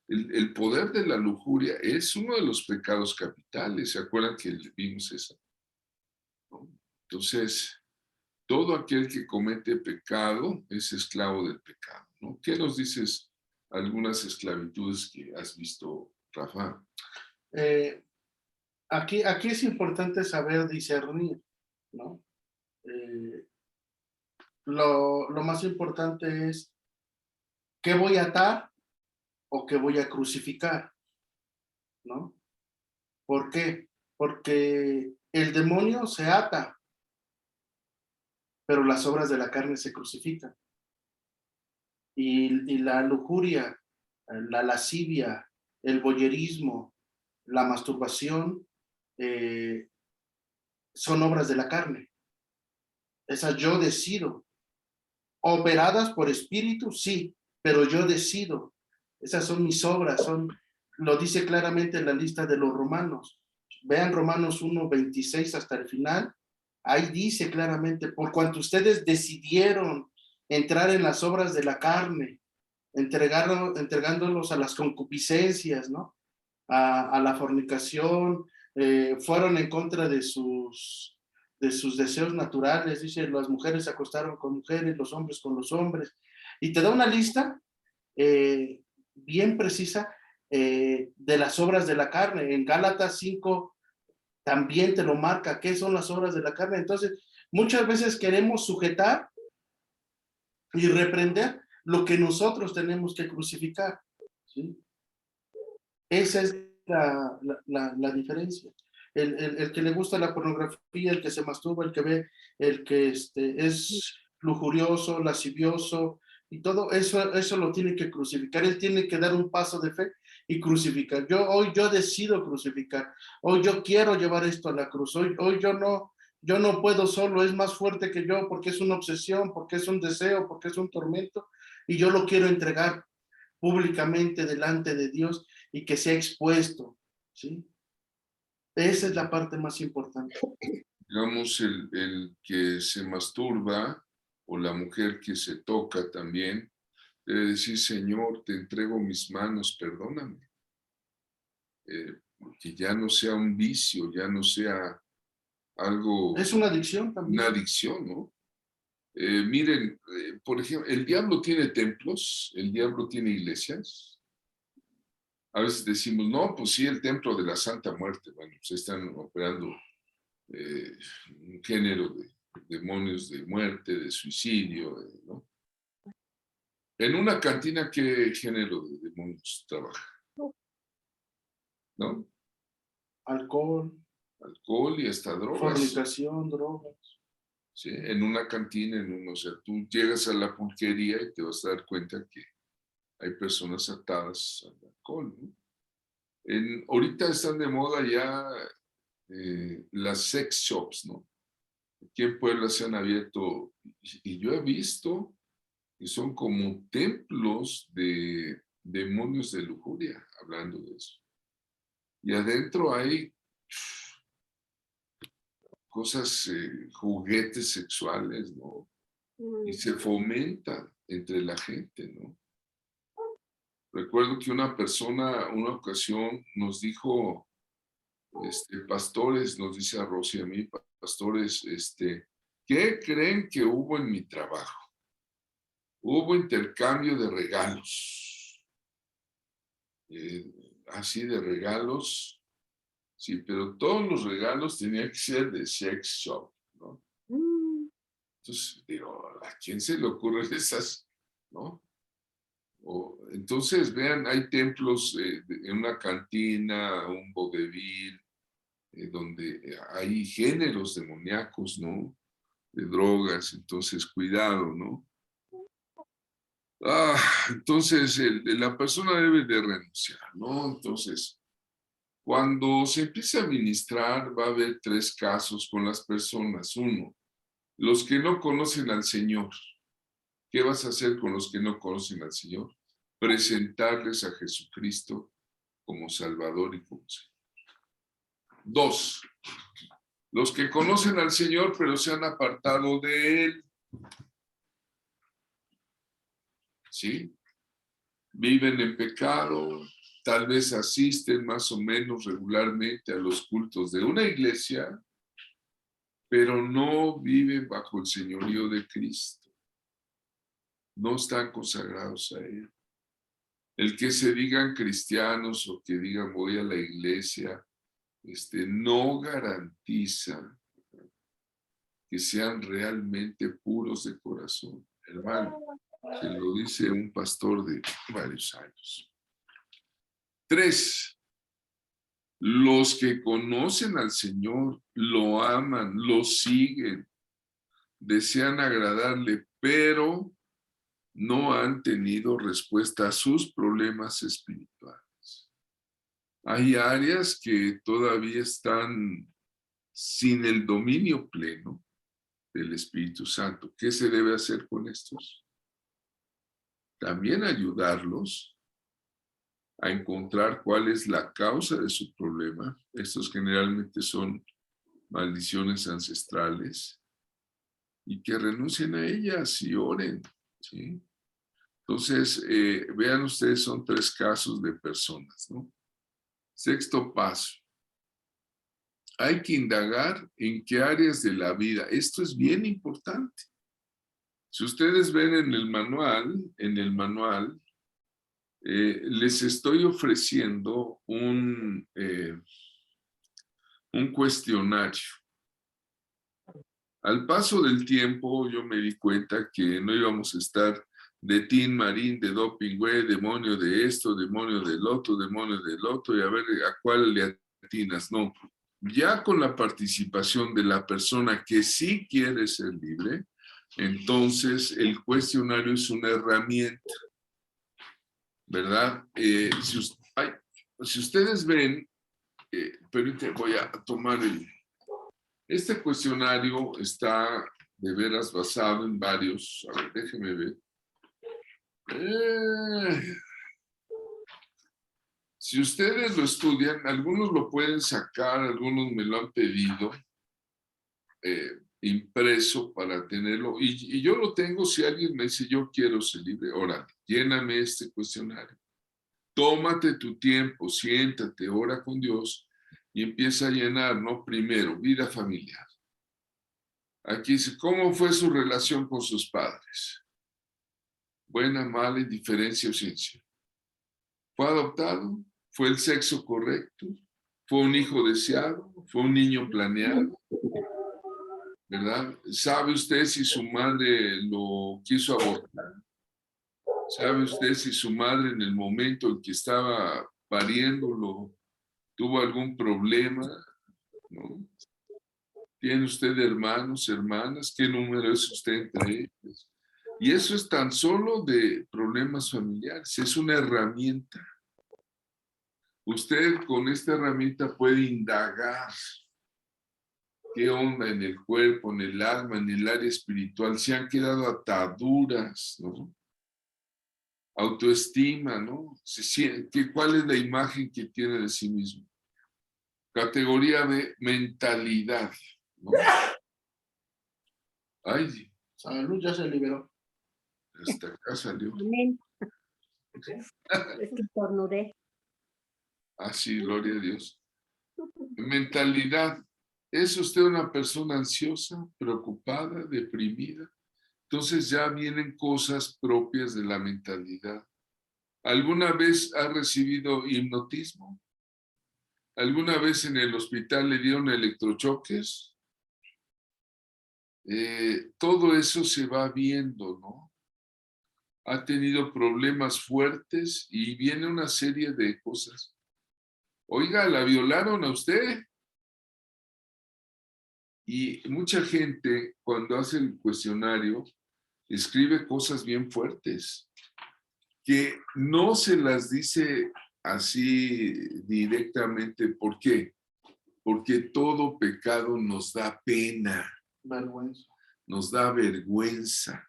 el poder de la lujuria es uno de los pecados capitales. ¿Se acuerdan que vimos eso? ¿No? Entonces, todo aquel que comete pecado es esclavo del pecado, ¿no? ¿Qué nos dices algunas esclavitudes que has visto, Rafa? Aquí es importante saber discernir, ¿no? Lo más importante es qué voy a atar o qué voy a crucificar, ¿no? ¿Por qué? Porque el demonio se ata, pero las obras de la carne se crucifican. Y la lujuria, la lascivia, el voyerismo, la masturbación, son obras de la carne. Esas yo decido. Operadas por espíritu, sí, pero yo decido. Esas son mis obras, lo dice claramente en la lista de los romanos. Vean Romanos 1:26 hasta el final. Ahí dice claramente, por cuanto ustedes decidieron entrar en las obras de la carne, entregándolos a las concupiscencias, ¿no? A la fornicación, fueron en contra de sus deseos naturales. Dice, las mujeres se acostaron con mujeres, los hombres con los hombres. Y te da una lista bien precisa de las obras de la carne. En Gálatas 5 también te lo marca, qué son las obras de la carne. Entonces, muchas veces queremos sujetar y reprender lo que nosotros tenemos que crucificar, ¿sí? Esa es la diferencia. El que le gusta la pornografía, el que se masturba, el que ve, el que es lujurioso, lascivioso, y todo eso lo tiene que crucificar. Él tiene que dar un paso de fe y crucificar. Hoy yo decido crucificar. Hoy yo quiero llevar esto a la cruz. Hoy yo no puedo solo, es más fuerte que yo, porque es una obsesión, porque es un deseo, porque es un tormento, y yo lo quiero entregar públicamente delante de Dios y que sea expuesto, ¿sí? Esa es la parte más importante. Digamos, el que se masturba o la mujer que se toca también, debe decir, Señor, te entrego mis manos, perdóname. Que ya no sea un vicio, ya no sea algo, Es una adicción una también. adicción, ¿no? Miren, por ejemplo, el diablo tiene templos, el diablo tiene iglesias. A veces decimos, no, pues sí, el templo de la Santa Muerte. Bueno, pues están operando un género de demonios de muerte, de suicidio, ¿no? En una cantina, ¿qué género de demonios trabaja? ¿No? Alcohol, Alcohol y hasta drogas. fornicación, drogas. ¿Sí? En una cantina, o sea, tú llegas a la pulquería y te vas a dar cuenta que hay personas atadas al alcohol, ¿no? Ahorita están de moda ya las sex shops, ¿no? Aquí en Puebla se han abierto, y yo he visto que son como templos de demonios de lujuria, hablando de eso. Y adentro hay cosas, juguetes sexuales, ¿no? Y se fomenta entre la gente, ¿no? Recuerdo que una persona, una ocasión, nos dijo, pastores, nos dice a Rosy y a mí, pastores, ¿qué creen que hubo en mi trabajo? Hubo intercambio de regalos, así de regalos, sí, pero todos los regalos tenían que ser de sex shop, ¿no? Entonces, digo, ¿a quién se le ocurren esas, no? Entonces, vean, hay templos en una cantina, un vodevil, donde hay géneros demoníacos, ¿no? De drogas, entonces cuidado, ¿no? Entonces, la persona debe de renunciar, ¿no? Entonces, cuando se empiece a ministrar, va a haber 3 casos con las personas. Uno, los que no conocen al Señor. ¿Qué vas a hacer con los que no conocen al Señor? Presentarles a Jesucristo como Salvador y como Señor. 2, los que conocen al Señor pero se han apartado de Él. ¿Sí? Viven en pecado, tal vez asisten más o menos regularmente a los cultos de una iglesia, pero no viven bajo el señorío de Cristo. No están consagrados a Él. El que se digan cristianos o que digan voy a la iglesia, no garantiza que sean realmente puros de corazón. Hermano, se lo dice un pastor de varios años. 3, los que conocen al Señor, lo aman, lo siguen, desean agradarle, pero no han tenido respuesta a sus problemas espirituales. Hay áreas que todavía están sin el dominio pleno del Espíritu Santo. ¿Qué se debe hacer con estos? También ayudarlos a encontrar cuál es la causa de su problema. Estos generalmente son maldiciones ancestrales y que renuncien a ellas y oren, ¿sí? Entonces, vean ustedes, son 3 casos de personas, ¿no? 6º paso. Hay que indagar en qué áreas de la vida. Esto es bien importante. Si ustedes ven en el manual, les estoy ofreciendo un cuestionario. Al paso del tiempo, yo me di cuenta que no íbamos a estar de tin marín, de doping, güey, demonio de esto, demonio del otro, y a ver a cuál le atinas. No, ya con la participación de la persona que sí quiere ser libre, entonces el cuestionario es una herramienta, ¿verdad? Si ustedes ven, permítanme, voy a tomar este cuestionario está de veras basado en varios, a ver, déjenme ver. Si ustedes lo estudian, algunos lo pueden sacar, algunos me lo han pedido. impreso para tenerlo. Y yo lo tengo, si alguien me dice, yo quiero ser libre, órale, lléname este cuestionario. Tómate tu tiempo, siéntate, ora con Dios y empieza a llenar, ¿no? Primero, vida familiar. Aquí dice, ¿cómo fue su relación con sus padres? Buena, mala, indiferencia, ausencia. ¿Fue adoptado? ¿Fue el sexo correcto? ¿Fue un hijo deseado? ¿Fue un niño planeado? ¿Verdad? ¿Sabe usted si su madre lo quiso abortar? ¿Sabe usted si su madre en el momento en que estaba pariéndolo tuvo algún problema? ¿No? ¿Tiene usted hermanos, hermanas? ¿Qué número es usted entre ellos? Y eso es tan solo de problemas familiares, es una herramienta. Usted con esta herramienta puede indagar qué onda en el cuerpo, en el alma, en el área espiritual. Se han quedado ataduras, ¿no? Autoestima, ¿no? ¿Cuál es la imagen que tiene de sí mismo? Categoría de mentalidad, ¿no? Ay, Salud, ya se liberó. hasta acá salió. Amén. Es que estornudé. Ah, sí, gloria a Dios. Mentalidad. ¿Es usted una persona ansiosa, preocupada, deprimida? Entonces ya vienen cosas propias de la mentalidad. ¿Alguna vez ha recibido hipnotismo? ¿Alguna vez en el hospital le dieron electrochoques? Todo eso se va viendo, ¿no? Ha tenido problemas fuertes y viene una serie de cosas. Oiga, ¿la violaron a usted? Y mucha gente, cuando hace el cuestionario, escribe cosas bien fuertes, que no se las dice así directamente. ¿Por qué? Porque todo pecado nos da pena, Vergüenza. nos da vergüenza.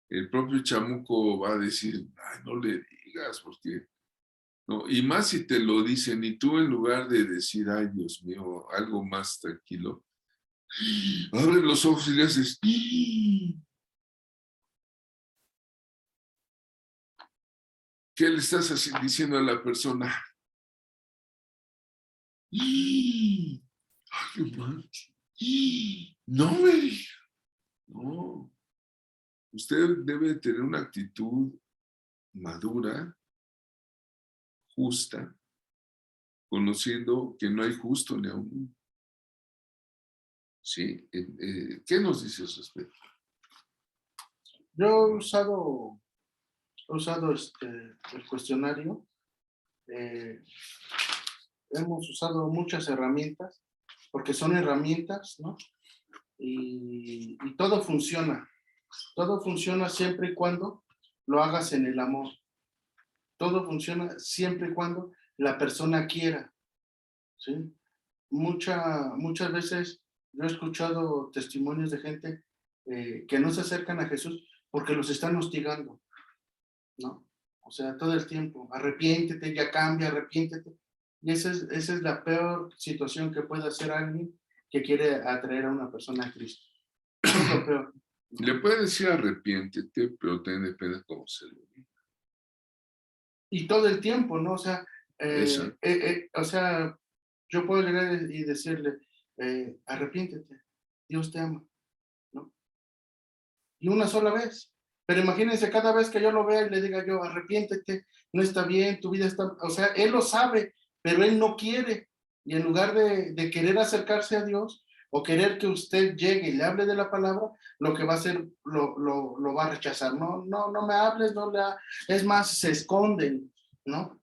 El propio chamuco va a decir, ay, no le digas, porque no, y más si te lo dicen, y tú en lugar de decir, ay, Dios mío, algo más tranquilo, abres los ojos y le haces, ¿qué le estás diciendo a la persona? Ay, no me digas. No. Usted debe tener una actitud madura, justa, conociendo que no hay justo ni aún. ¿Sí? ¿Qué nos dice al respecto? Yo he usado el cuestionario. Hemos usado muchas herramientas, porque son herramientas, ¿no? Y todo funciona. Todo funciona siempre y cuando lo hagas en el amor. Todo funciona siempre y cuando la persona quiera, ¿sí? Muchas veces yo he escuchado testimonios de gente que no se acercan a Jesús porque los están hostigando, ¿no? O sea, todo el tiempo, arrepiéntete, ya cambia, arrepiéntete. Y esa es la peor situación que puede hacer alguien que quiere atraer a una persona a Cristo. Eso es lo peor. Le puede decir arrepiéntete, pero también depende de cómo se lo diga. Y todo el tiempo, ¿no? O sea, yo puedo llegar y decirle, arrepiéntete, Dios te ama, ¿no? Y una sola vez. Pero imagínense cada vez que yo lo vea y le diga yo, arrepiéntete, no está bien, tu vida está... O sea, él lo sabe, pero él no quiere. Y en lugar de querer acercarse a Dios o querer que usted llegue y le hable de la palabra, lo que va a hacer, lo va a rechazar. No me hables, es más, se esconden, ¿no?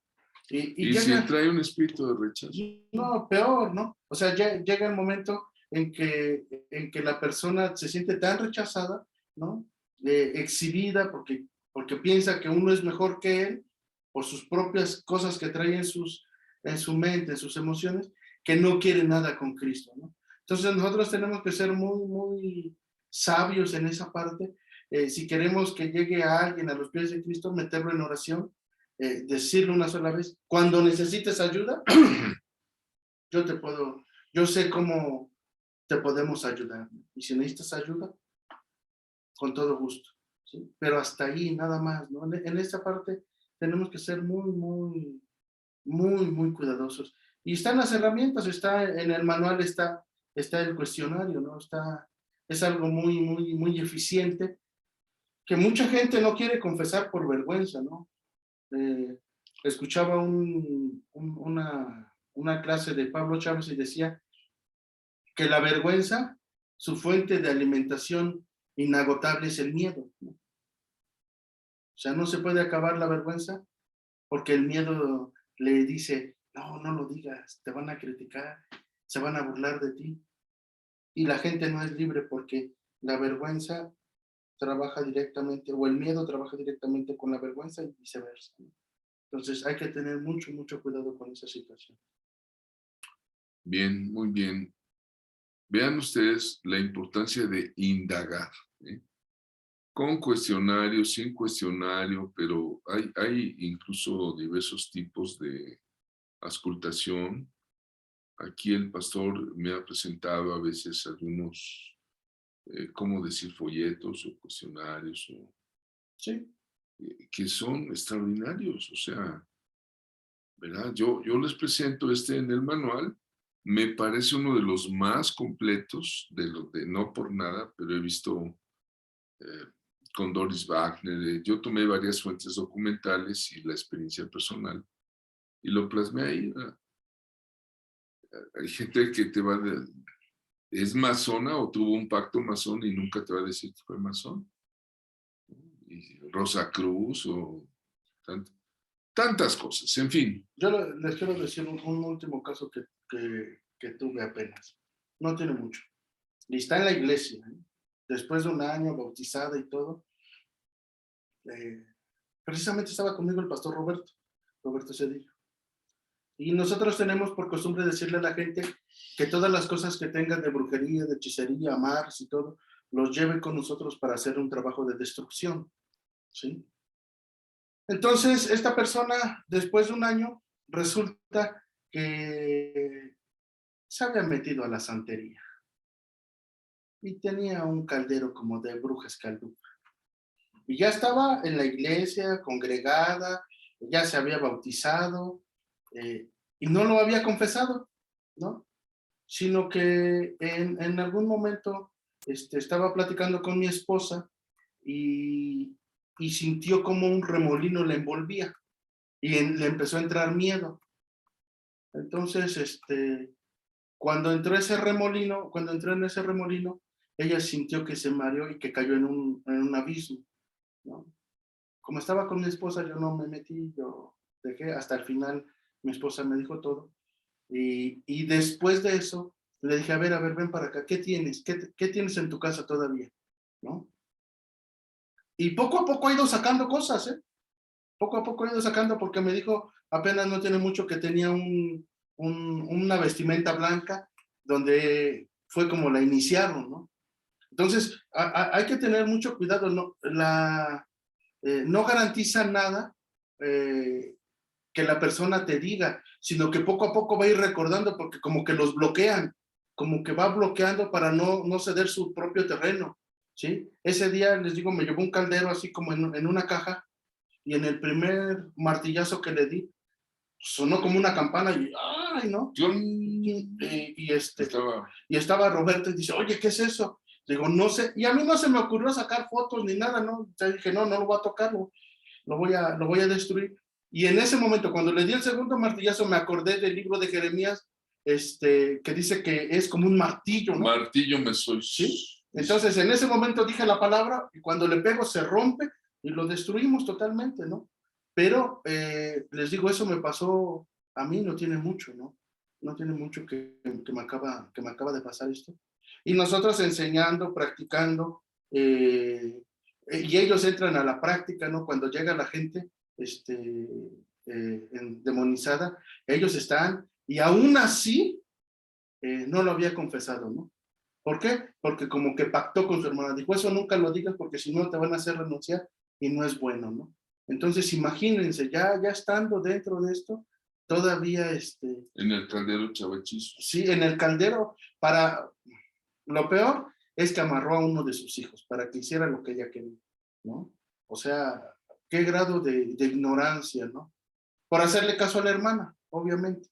Y si trae un espíritu de rechazo. No, peor, ¿no? O sea, llega el momento en que la persona se siente tan rechazada, ¿no? Exhibida porque piensa que uno es mejor que él por sus propias cosas que trae en su mente, en sus emociones, que no quiere nada con Cristo, ¿no? Entonces nosotros tenemos que ser muy, muy sabios en esa parte. Si queremos que llegue a alguien a los pies de Cristo, meterlo en oración, decirle una sola vez, cuando necesites ayuda, yo sé cómo te podemos ayudar. Y si necesitas ayuda, con todo gusto, ¿sí? Pero hasta ahí, nada más, ¿no? En esta parte tenemos que ser muy cuidadosos. Y están las herramientas, está en el manual, está el cuestionario, ¿no? Es algo muy eficiente, que mucha gente no quiere confesar por vergüenza, ¿no? Escuchaba una clase de Pablo Chávez y decía que la vergüenza, su fuente de alimentación inagotable es el miedo, ¿no? O sea, no se puede acabar la vergüenza porque el miedo le dice, no lo digas, te van a criticar, se van a burlar de ti. Y la gente no es libre porque la vergüenza trabaja directamente, o el miedo trabaja directamente con la vergüenza y viceversa, ¿no? Entonces hay que tener mucho cuidado con esa situación. Bien, muy bien. Vean ustedes la importancia de indagar, ¿eh? Con cuestionario, sin cuestionario, pero hay incluso diversos tipos de auscultación. Aquí el pastor me ha presentado a veces algunos, ¿cómo decir? Folletos o cuestionarios, Sí, que son extraordinarios. O sea, ¿verdad? Yo les presento en el manual. Me parece uno de los más completos, no por nada, pero he visto eh, con Doris Wagner. Yo tomé varias fuentes documentales y la experiencia personal y lo plasmé ahí, ¿verdad? Hay gente que es masona o tuvo un pacto masón y nunca te va a decir que fue masón. Y Rosa Cruz o tantas cosas, en fin. yo les quiero decir un último caso que tuve apenas. No tiene mucho. Y está en la iglesia, ¿eh? Después de un año bautizada y todo. Precisamente estaba conmigo el pastor Roberto Cedillo. Y nosotros tenemos por costumbre decirle a la gente que todas las cosas que tengan de brujería, de hechicería, amarres y todo, los lleve con nosotros para hacer un trabajo de destrucción, ¿sí? Entonces, esta persona, después de un año, resulta que se había metido a la santería y tenía un caldero como de brujas caldú. Y ya estaba en la iglesia, congregada, ya se había bautizado, y no lo había confesado, ¿no? Sino que en algún momento estaba platicando con mi esposa y sintió como un remolino le envolvía y le empezó a entrar miedo. Entonces, cuando entró en ese remolino, ella sintió que se mareó y que cayó en un abismo, ¿no? Como estaba con mi esposa, yo no me metí, yo dejé, hasta el final mi esposa me dijo todo. Y después de eso, le dije, a ver, ven para acá, ¿qué tienes? ¿Qué tienes en tu casa todavía? ¿No? Y poco a poco ha ido sacando cosas, ¿eh? Poco a poco ha ido sacando, porque me dijo, apenas no tiene mucho, que tenía una vestimenta blanca, donde fue como la iniciaron, ¿no? Entonces, hay que tener mucho cuidado, ¿no? No garantiza nada que la persona te diga, sino que poco a poco va a ir recordando, porque como que los bloquean, como que va bloqueando para no ceder su propio terreno, ¿sí? Ese día, les digo, me llevó un caldero así como en una caja, y en el primer martillazo que le di, sonó como una campana y ¡ay, no! Y estaba Roberto y dice, oye, ¿qué es eso? Digo, no sé, y a mí no se me ocurrió sacar fotos ni nada, ¿no? Entonces dije, no lo voy a tocar, lo voy a destruir. Y en ese momento, cuando le di el segundo martillazo, me acordé del libro de Jeremías, que dice que es como un martillo, ¿no? Martillo me soy. ¿Sí? Entonces, en ese momento dije la palabra, y cuando le pego se rompe, y lo destruimos totalmente, ¿no? Pero, les digo, eso me pasó a mí, no tiene mucho, ¿no? No tiene mucho que me acaba de pasar esto. Y nosotros enseñando, practicando, y ellos entran a la práctica, ¿no? Cuando llega la gente demonizada, ellos están, y aún así no lo había confesado, ¿no? ¿Por qué? Porque como que pactó con su hermana, dijo, eso nunca lo digas porque si no te van a hacer renunciar y no es bueno, ¿no? Entonces imagínense, ya estando dentro de esto, todavía En el caldero chavachizo. sí, en el caldero, para Lo peor es que amarró a uno de sus hijos para que hiciera lo que ella quería, ¿no? O sea, qué grado de ignorancia, ¿no? Por hacerle caso a la hermana, obviamente,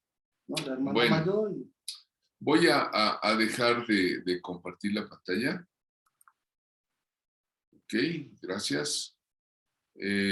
¿no? La hermana Bueno, mayor. voy a dejar de compartir la pantalla. Ok, gracias.